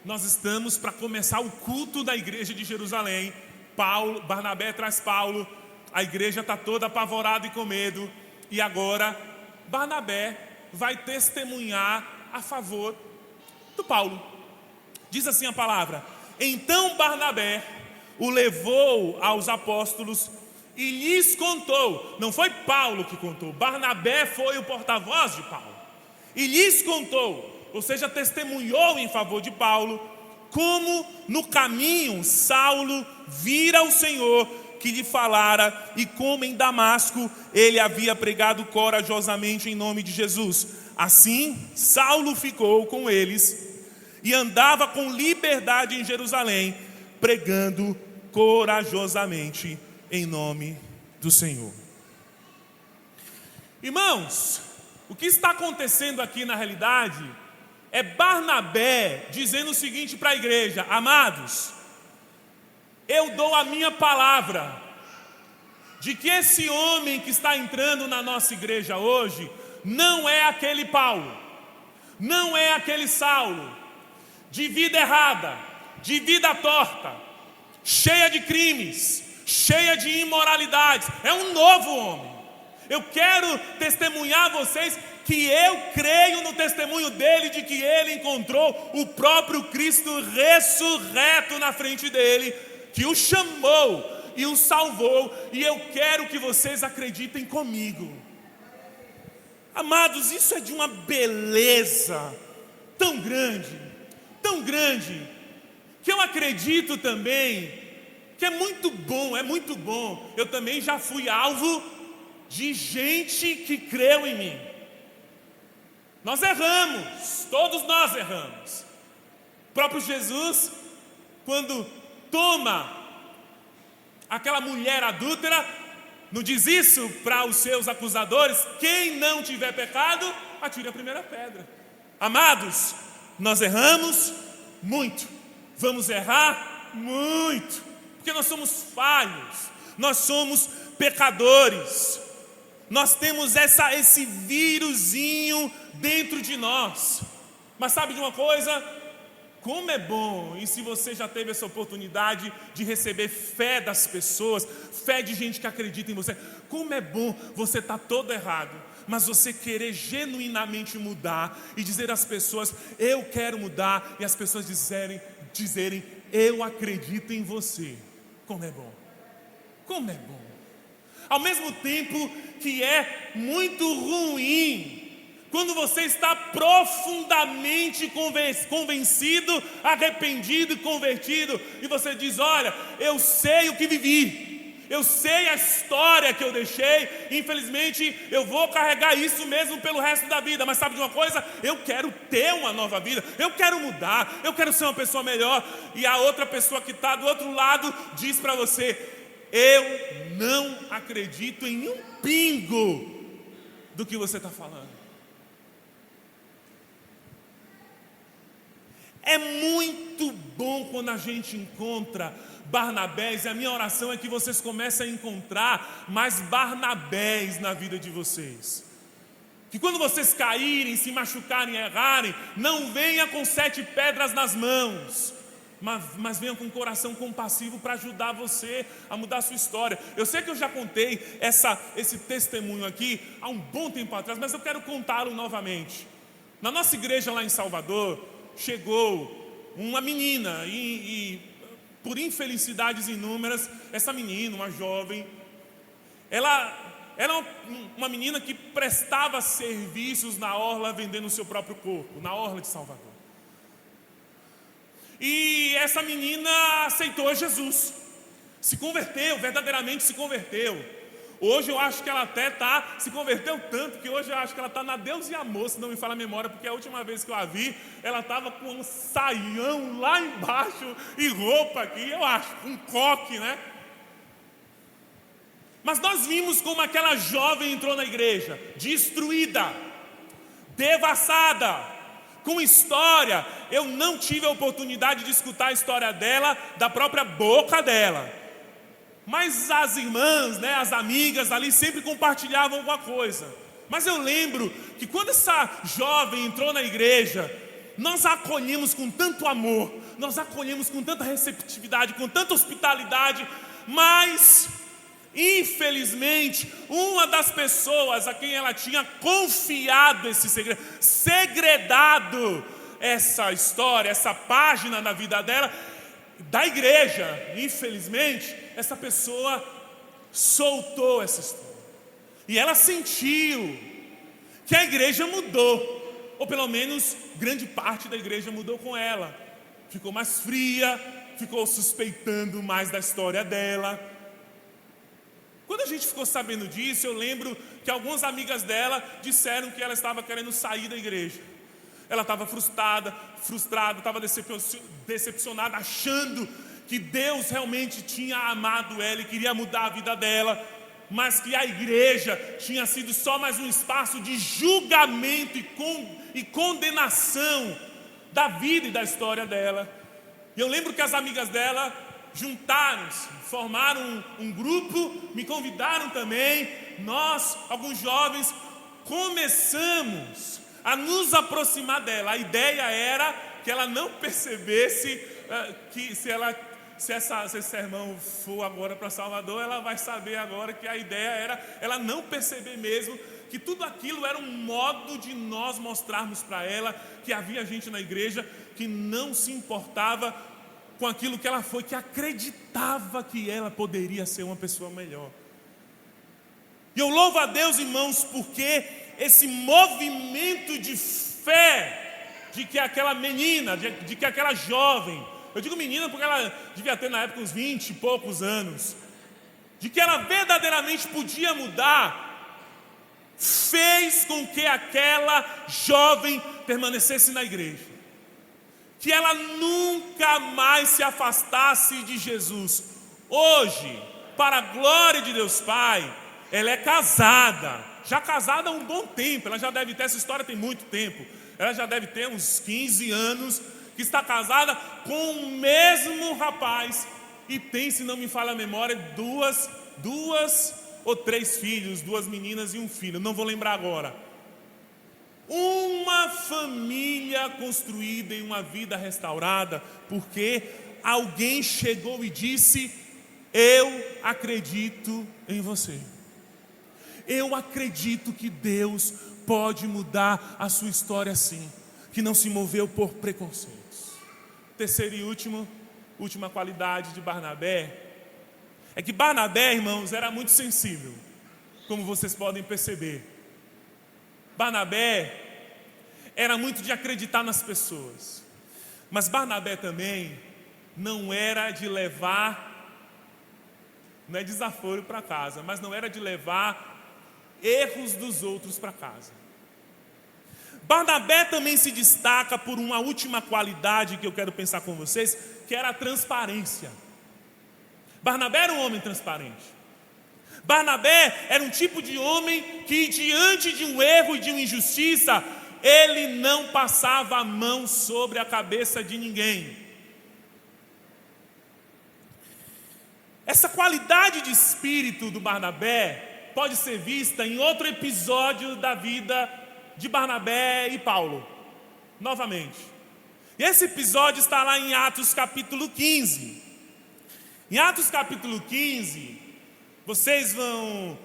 Nós estamos para começar o culto da igreja de Jerusalém. Barnabé traz Paulo. A igreja está toda apavorada e com medo. E agora Barnabé vai testemunhar a favor do Paulo. Diz assim a palavra: então Barnabé o levou aos apóstolos e lhes contou. Não foi Paulo que contou, Barnabé foi o porta-voz de Paulo. E lhes contou, ou seja, testemunhou em favor de Paulo, como no caminho Saulo vira o Senhor que lhe falara, e como em Damasco ele havia pregado corajosamente em nome de Jesus. Assim, Saulo ficou com eles e andava com liberdade em Jerusalém, pregando corajosamente em nome do Senhor. Irmãos, o que está acontecendo aqui na realidade é Barnabé dizendo o seguinte para a igreja: amados, eu dou a minha palavra de que esse homem que está entrando na nossa igreja hoje não é aquele Paulo, não é aquele Saulo, de vida errada, de vida torta, cheia de crimes, cheia de imoralidades. É um novo homem. Eu quero testemunhar a vocês que eu creio no testemunho dele, de que ele encontrou o próprio Cristo ressurreto na frente dele, que o chamou e o salvou, e eu quero que vocês acreditem comigo. Amados, isso é de uma beleza tão grande, que eu acredito também que é muito bom. Eu também já fui alvo de gente que creu em mim. Nós erramos, todos nós erramos. O próprio Jesus, quando toma aquela mulher adúltera, não diz isso para os seus acusadores: quem não tiver pecado, atire a primeira pedra. Amados, nós erramos muito, vamos errar muito, porque nós somos falhos, nós somos pecadores. Nós temos esse vírusinho dentro de nós. Mas sabe de uma coisa? Como é bom, e se você já teve essa oportunidade de receber fé das pessoas, fé de gente que acredita em você, como é bom você estar todo errado, mas você querer genuinamente mudar e dizer às pessoas: eu quero mudar, e as pessoas dizerem: eu acredito em você. Como é bom, como é bom. Ao mesmo tempo que é muito ruim quando você está profundamente convencido, arrependido e convertido, e você diz: olha, eu sei o que vivi, eu sei a história que eu deixei, infelizmente eu vou carregar isso mesmo pelo resto da vida, mas sabe de uma coisa? Eu quero ter uma nova vida, eu quero mudar, eu quero ser uma pessoa melhor. E a outra pessoa que está do outro lado diz para você: eu não acredito em um pingo do que você está falando. É muito bom quando a gente encontra Barnabés, e a minha oração é que vocês comecem a encontrar mais Barnabés na vida de vocês. Que quando vocês caírem, se machucarem, errarem, não venha com 7 pedras nas mãos, mas venha com um coração compassivo para ajudar você a mudar a sua história. Eu sei que eu já contei esse testemunho aqui há um bom tempo atrás, mas eu quero contá-lo novamente. Na nossa igreja lá em Salvador, chegou uma menina e por infelicidades inúmeras, essa menina, uma jovem, ela era uma menina que prestava serviços na orla vendendo o seu próprio corpo, na orla de Salvador. E essa menina aceitou Jesus, se converteu, verdadeiramente se converteu. Hoje eu acho que ela até se converteu tanto, que hoje eu acho que ela está na Deus e Amor, se não me falha a memória, porque a última vez que eu a vi, ela estava com um saião lá embaixo e roupa aqui, eu acho, um coque, né? Mas nós vimos como aquela jovem entrou na igreja, destruída, devassada, com história. Eu não tive a oportunidade de escutar a história dela, da própria boca dela. Mas as irmãs, né, as amigas ali sempre compartilhavam alguma coisa. Mas eu lembro que quando essa jovem entrou na igreja, nós a acolhemos com tanto amor, nós a acolhemos com tanta receptividade, com tanta hospitalidade, mas infelizmente, uma das pessoas a quem ela tinha confiado esse segredo, segredado essa história, essa página da vida dela, da igreja, infelizmente, essa pessoa soltou essa história. E ela sentiu que a igreja mudou, ou pelo menos grande parte da igreja mudou com ela. Ficou mais fria, ficou suspeitando mais da história dela. Quando a gente ficou sabendo disso, eu lembro que algumas amigas dela disseram que ela estava querendo sair da igreja. Ela estava frustrada, estava decepcionada, achando que Deus realmente tinha amado ela e queria mudar a vida dela, mas que a igreja tinha sido só mais um espaço de julgamento e condenação da vida e da história dela. E eu lembro que as amigas dela juntaram-se, formaram um grupo, me convidaram também. Nós, alguns jovens, começamos a nos aproximar dela. A ideia era que ela não percebesse que se esse sermão for agora para Salvador, ela vai saber agora que a ideia era ela não perceber mesmo que tudo aquilo era um modo de nós mostrarmos para ela que havia gente na igreja que não se importava com aquilo que ela foi, que acreditava que ela poderia ser uma pessoa melhor. E eu louvo a Deus, irmãos, porque esse movimento de fé de que aquela menina, de que aquela jovem, eu digo menina porque ela devia ter na época uns 20 e poucos anos, de que ela verdadeiramente podia mudar, fez com que aquela jovem permanecesse na igreja, que ela nunca mais se afastasse de Jesus. Hoje, para a glória de Deus Pai, ela é casada, já casada há um bom tempo. Ela já deve ter, essa história tem muito tempo, ela já deve ter uns 15 anos que está casada com o mesmo rapaz e tem, se não me falha a memória, duas ou 3 filhos, 2 meninas e um filho, não vou lembrar agora. Uma família construída em uma vida restaurada, porque alguém chegou e disse: eu acredito em você. Eu acredito que Deus pode mudar a sua história assim, que não se moveu por preconceitos. Terceira e última qualidade de Barnabé é que Barnabé, irmãos, era muito sensível, como vocês podem perceber. Barnabé era muito de acreditar nas pessoas, mas Barnabé também não era de levar, não é desaforo para casa, mas não era de levar erros dos outros para casa. Barnabé também se destaca por uma última qualidade que eu quero pensar com vocês, que era a transparência. Barnabé era um homem transparente. Barnabé era um tipo de homem que, diante de um erro e de uma injustiça, ele não passava a mão sobre a cabeça de ninguém. Essa qualidade de espírito do Barnabé pode ser vista em outro episódio da vida de Barnabé e Paulo, novamente. E esse episódio está lá em Atos capítulo 15. Em Atos capítulo 15, vocês vão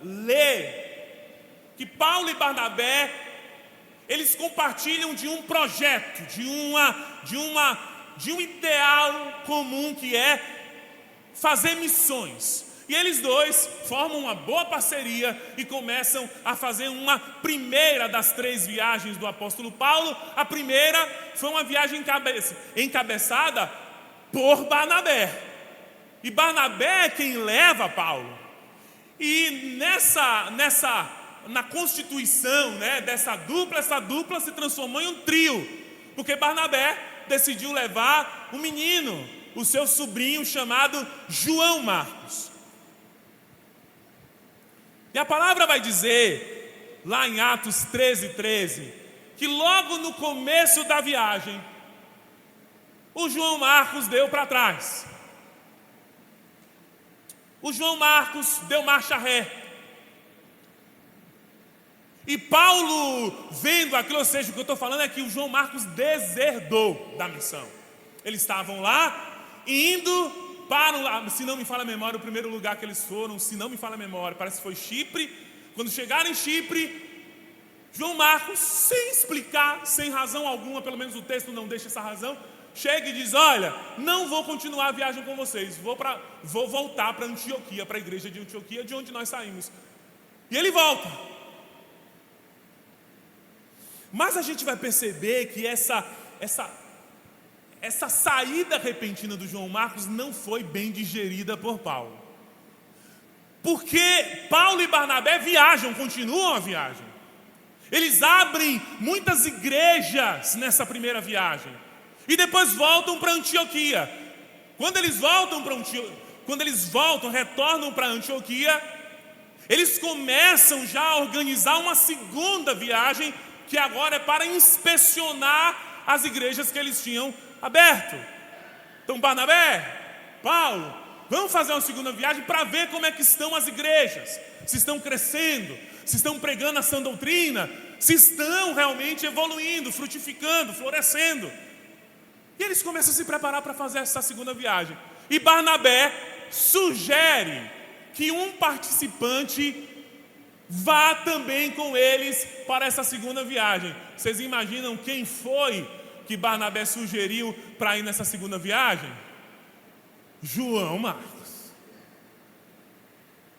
ler que Paulo e Barnabé, eles compartilham de um projeto, de um ideal comum, que é fazer missões. E eles dois formam uma boa parceria e começam a fazer uma primeira das 3 viagens do apóstolo Paulo. A primeira foi uma viagem encabeçada por Barnabé. E Barnabé é quem leva Paulo. E na constituição, né, dessa dupla, essa dupla se transformou em um trio, porque Barnabé decidiu levar um menino, o seu sobrinho chamado João Marcos. E a palavra vai dizer, lá em Atos 13, que logo no começo da viagem, o João Marcos deu para trás. O João Marcos deu marcha ré. E Paulo, vendo aquilo, ou seja, o que eu estou falando é que o João Marcos deserdou da missão. Eles estavam lá, indo para, se não me falha a memória, o primeiro lugar que eles foram, se não me falha a memória, parece que foi Chipre. Quando chegaram em Chipre, João Marcos, sem explicar, sem razão alguma, pelo menos o texto não deixa essa razão, chega e diz: olha, não vou continuar a viagem com vocês, vou voltar para Antioquia, para a igreja de Antioquia, de onde nós saímos. E ele volta. Mas a gente vai perceber que essa saída repentina do João Marcos não foi bem digerida por Paulo. Porque Paulo e Barnabé viajam, continuam a viagem. Eles abrem muitas igrejas nessa primeira viagem. E depois voltam para Antioquia. Quando eles retornam para Antioquia, eles começam já a organizar uma segunda viagem, que agora é para inspecionar as igrejas que eles tinham aberto. Então Barnabé, Paulo, vamos fazer uma segunda viagem para ver como é que estão as igrejas, se estão crescendo, se estão pregando a sã doutrina, se estão realmente evoluindo, frutificando, florescendo. E eles começam a se preparar para fazer essa segunda viagem. E Barnabé sugere que um participante vá também com eles para essa segunda viagem. Vocês imaginam quem foi que Barnabé sugeriu para ir nessa segunda viagem? João Marcos.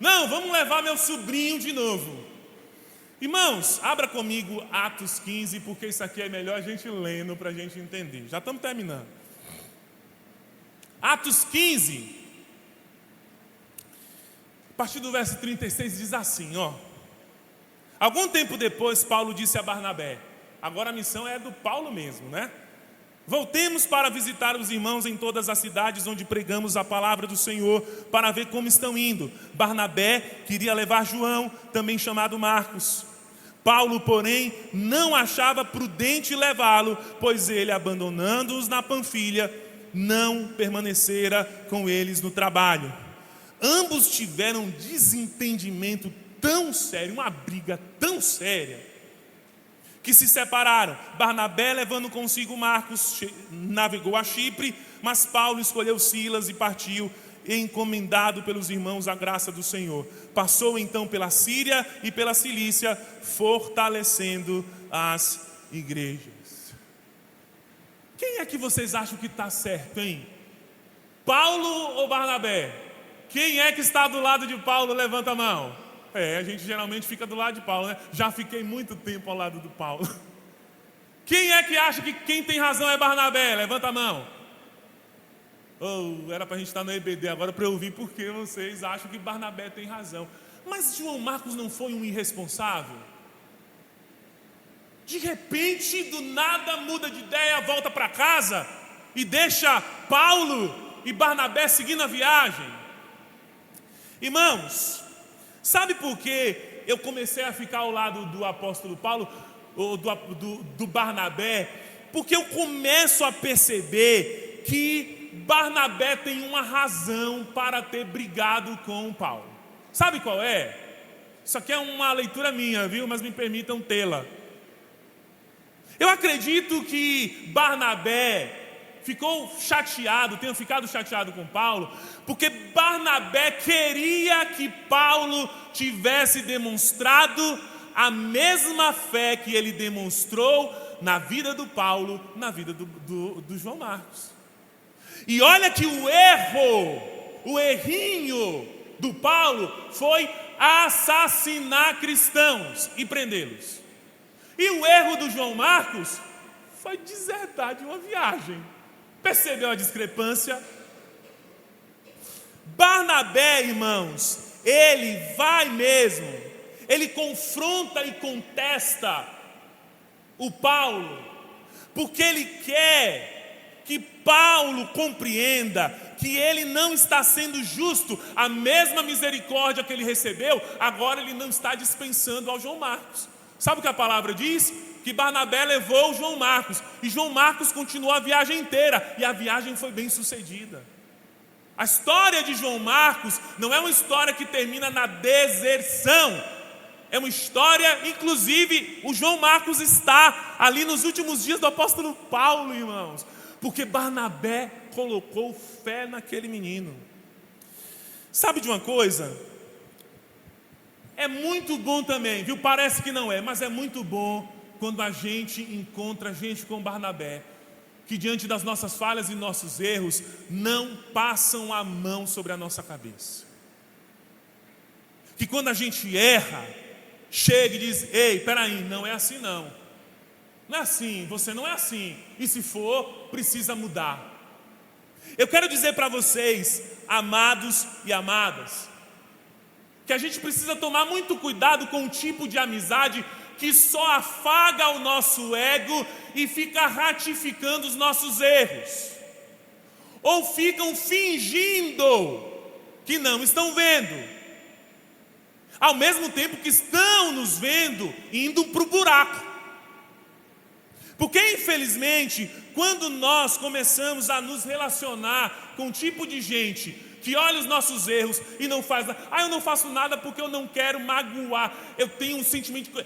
Não, vamos levar meu sobrinho de novo. Irmãos, abra comigo Atos 15, porque isso aqui é melhor a gente lendo para a gente entender. Já estamos terminando. Atos 15, a partir do verso 36, diz assim, ó: algum tempo depois, Paulo disse a Barnabé, agora a missão é do Paulo mesmo, né? Voltemos para visitar os irmãos em todas as cidades onde pregamos a palavra do Senhor, para ver como estão indo. Barnabé queria levar João, também chamado Marcos. Paulo, porém, não achava prudente levá-lo, pois ele, abandonando-os na Panfilha, não permanecera com eles no trabalho. Ambos tiveram um desentendimento tão sério, uma briga tão séria, que se separaram. Barnabé, levando consigo Marcos, navegou a Chipre, mas Paulo escolheu Silas e partiu, encomendado pelos irmãos à graça do Senhor. Passou então pela Síria e pela Cilícia, fortalecendo as igrejas. Quem é que vocês acham que está certo, hein? Paulo ou Barnabé? Quem é que está do lado de Paulo? Levanta a mão. A gente geralmente fica do lado de Paulo, né? Já fiquei muito tempo ao lado do Paulo. Quem é que acha que quem tem razão é Barnabé? Levanta a mão. Era para a gente estar no EBD agora para eu ouvir porque vocês acham que Barnabé tem razão. Mas João Marcos não foi um irresponsável? De repente, do nada, muda de ideia, volta para casa e deixa Paulo e Barnabé seguindo a viagem. Irmãos, sabe por que eu comecei a ficar ao lado do apóstolo Paulo, ou do Barnabé? Porque eu começo a perceber que Barnabé tem uma razão para ter brigado com Paulo. Sabe qual é? Isso aqui é uma leitura minha, viu? Mas me permitam tê-la. Eu acredito que Barnabé tenha ficado chateado com Paulo, porque Barnabé queria que Paulo tivesse demonstrado a mesma fé que ele demonstrou na vida do Paulo, na vida do João Marcos. E olha que o errinho do Paulo foi assassinar cristãos e prendê-los. E o erro do João Marcos foi desertar de uma viagem. Percebeu a discrepância? Barnabé, irmãos, ele vai mesmo, ele confronta e contesta o Paulo, porque ele quer que Paulo compreenda que ele não está sendo justo. A mesma misericórdia que ele recebeu, agora ele não está dispensando ao João Marcos. Sabe o que a palavra diz? Que Barnabé levou João Marcos, e João Marcos continuou a viagem inteira, e a viagem foi bem sucedida. A história de João Marcos não é uma história que termina na deserção, é uma história, inclusive, o João Marcos está ali nos últimos dias do apóstolo Paulo, irmãos, porque Barnabé colocou fé naquele menino. Sabe de uma coisa? É muito bom também, viu? Parece que não é, mas é muito bom quando a gente encontra gente como Barnabé, que diante das nossas falhas e nossos erros, não passam a mão sobre a nossa cabeça. Que quando a gente erra, chega e diz: ei, peraí, não é assim não. Não é assim, você não é assim. E se for, precisa mudar. Eu quero dizer para vocês, amados e amadas, que a gente precisa tomar muito cuidado com o tipo de amizade que só afaga o nosso ego e fica ratificando os nossos erros, ou ficam fingindo que não estão vendo, ao mesmo tempo que estão nos vendo indo para o buraco. Porque infelizmente, quando nós começamos a nos relacionar com um tipo de gente que olha os nossos erros e não faz nada. Eu não faço nada porque eu não quero magoar. Eu tenho um sentimento,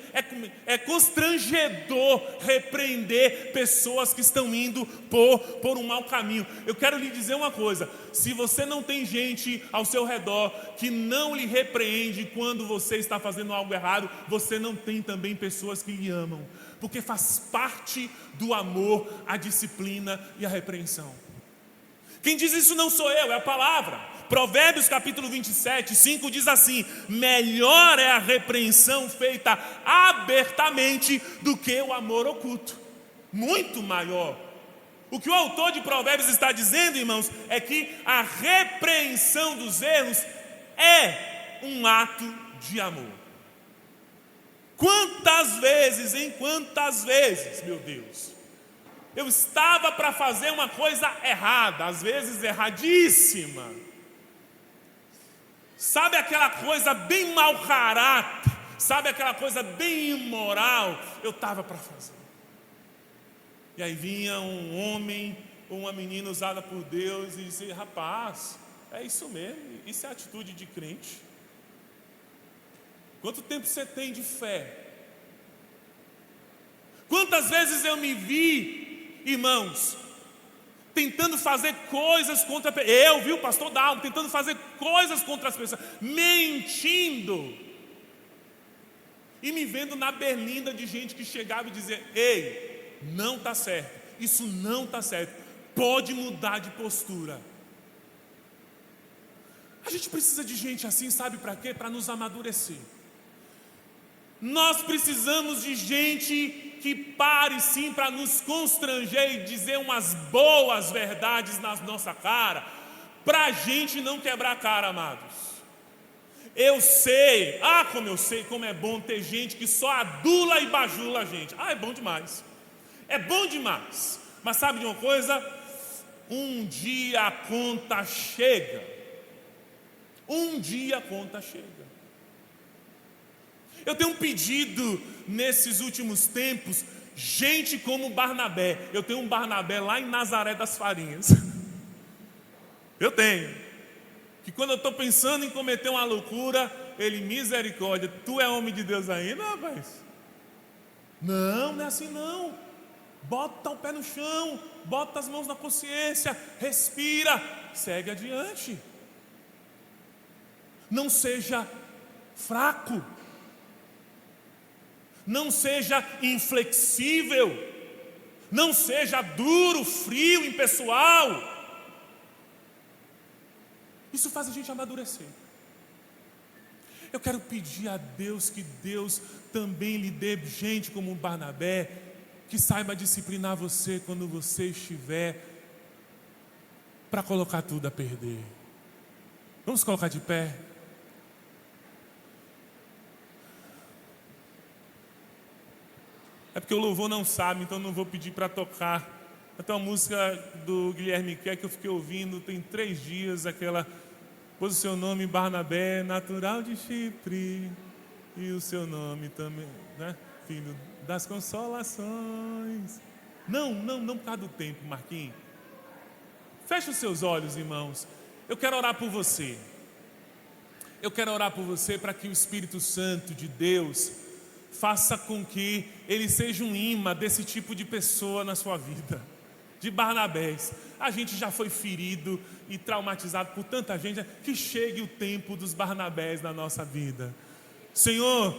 é constrangedor repreender pessoas que estão indo por um mau caminho. Eu quero lhe dizer uma coisa: se você não tem gente ao seu redor que não lhe repreende quando você está fazendo algo errado, você não tem também pessoas que lhe amam, porque faz parte do amor a disciplina e a repreensão. Quem diz isso não sou eu, é a palavra. Provérbios capítulo 27, 5 diz assim: melhor é a repreensão feita abertamente do que o amor oculto. Muito maior. O que o autor de Provérbios está dizendo, irmãos, é que a repreensão dos erros é um ato de amor. Quantas vezes, meu Deus, eu estava para fazer uma coisa errada, às vezes erradíssima. Sabe aquela coisa bem mau caráter, sabe aquela coisa bem imoral, eu estava para fazer. E aí vinha um homem ou uma menina usada por Deus e dizia: rapaz, é isso mesmo, isso é atitude de crente. Quanto tempo você tem de fé? Quantas vezes eu me vi, irmãos, tentando fazer coisas contra o pastor Dalmo, tentando fazer coisas contra as pessoas, mentindo, e me vendo na berlinda de gente que chegava e dizia: ei, não está certo, isso não está certo, pode mudar de postura. A gente precisa de gente assim, sabe para quê? Para nos amadurecer. Nós precisamos de gente que pare sim para nos constranger e dizer umas boas verdades na nossa cara, para a gente não quebrar a cara, amados. Eu sei, como eu sei como é bom ter gente que só adula e bajula a gente. É bom demais, é bom demais. Mas sabe de uma coisa? Um dia a conta chega. Um dia a conta chega. Eu tenho um pedido nesses últimos tempos, gente como Barnabé. Eu tenho um Barnabé lá em Nazaré das Farinhas. Eu tenho. Que quando eu estou pensando em cometer uma loucura, ele, misericórdia, tu é homem de Deus ainda, rapaz? Não, não é assim não. Bota o pé no chão, bota as mãos na consciência, respira, segue adiante. Não seja fraco. Não seja inflexível. Não seja duro, frio, impessoal. Isso faz a gente amadurecer. Eu quero pedir a Deus que Deus também lhe dê gente como um Barnabé, que saiba disciplinar você quando você estiver para colocar tudo a perder. Vamos colocar de pé? É porque o louvor não sabe, então não vou pedir para tocar. Tem uma música do Guilherme Kerr que eu fiquei ouvindo tem 3 dias, aquela: pois o seu nome Barnabé, natural de Chipre, e o seu nome também, né? Filho das consolações. Não por causa do tempo, Marquinhos. Feche os seus olhos, irmãos. Eu quero orar por você. Eu quero orar por você para que o Espírito Santo de Deus faça com que ele seja um imã desse tipo de pessoa na sua vida, de Barnabés. A gente já foi ferido e traumatizado por tanta gente, que chegue o tempo dos Barnabés na nossa vida. Senhor,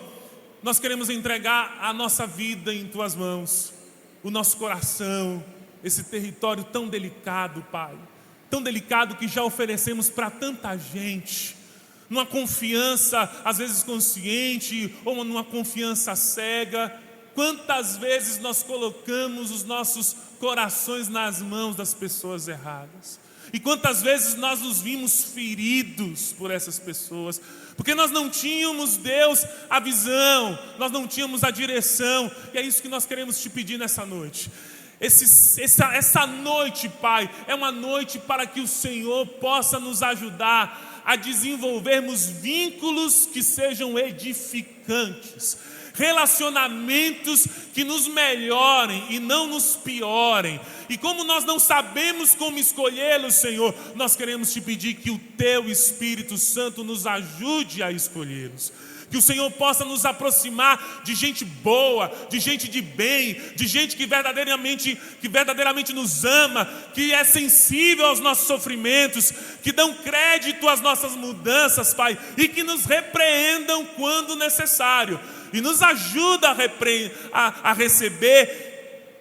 nós queremos entregar a nossa vida em Tuas mãos, o nosso coração, esse território tão delicado, Pai, tão delicado que já oferecemos para tanta gente, numa confiança às vezes consciente ou numa confiança cega. Quantas vezes nós colocamos os nossos corações nas mãos das pessoas erradas, e quantas vezes nós nos vimos feridos por essas pessoas, porque nós não tínhamos, Deus, a visão, nós não tínhamos a direção. E é isso que nós queremos te pedir nessa noite. Essa noite, Pai, é uma noite para que o Senhor possa nos ajudar a desenvolvermos vínculos que sejam edificantes, relacionamentos que nos melhorem e não nos piorem. E como nós não sabemos como escolhê-los, Senhor, nós queremos te pedir que o Teu Espírito Santo nos ajude a escolhê-los. Que o Senhor possa nos aproximar de gente boa, de gente de bem, de gente que verdadeiramente nos ama, que é sensível aos nossos sofrimentos, que dão crédito às nossas mudanças, Pai, e que nos repreendam quando necessário. E nos ajuda a receber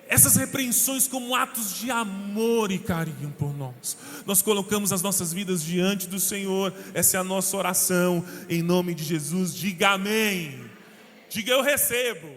essas repreensões como atos de amor e carinho por nós. Nós colocamos as nossas vidas diante do Senhor. Essa é a nossa oração. Em nome de Jesus, diga amém. Diga eu recebo.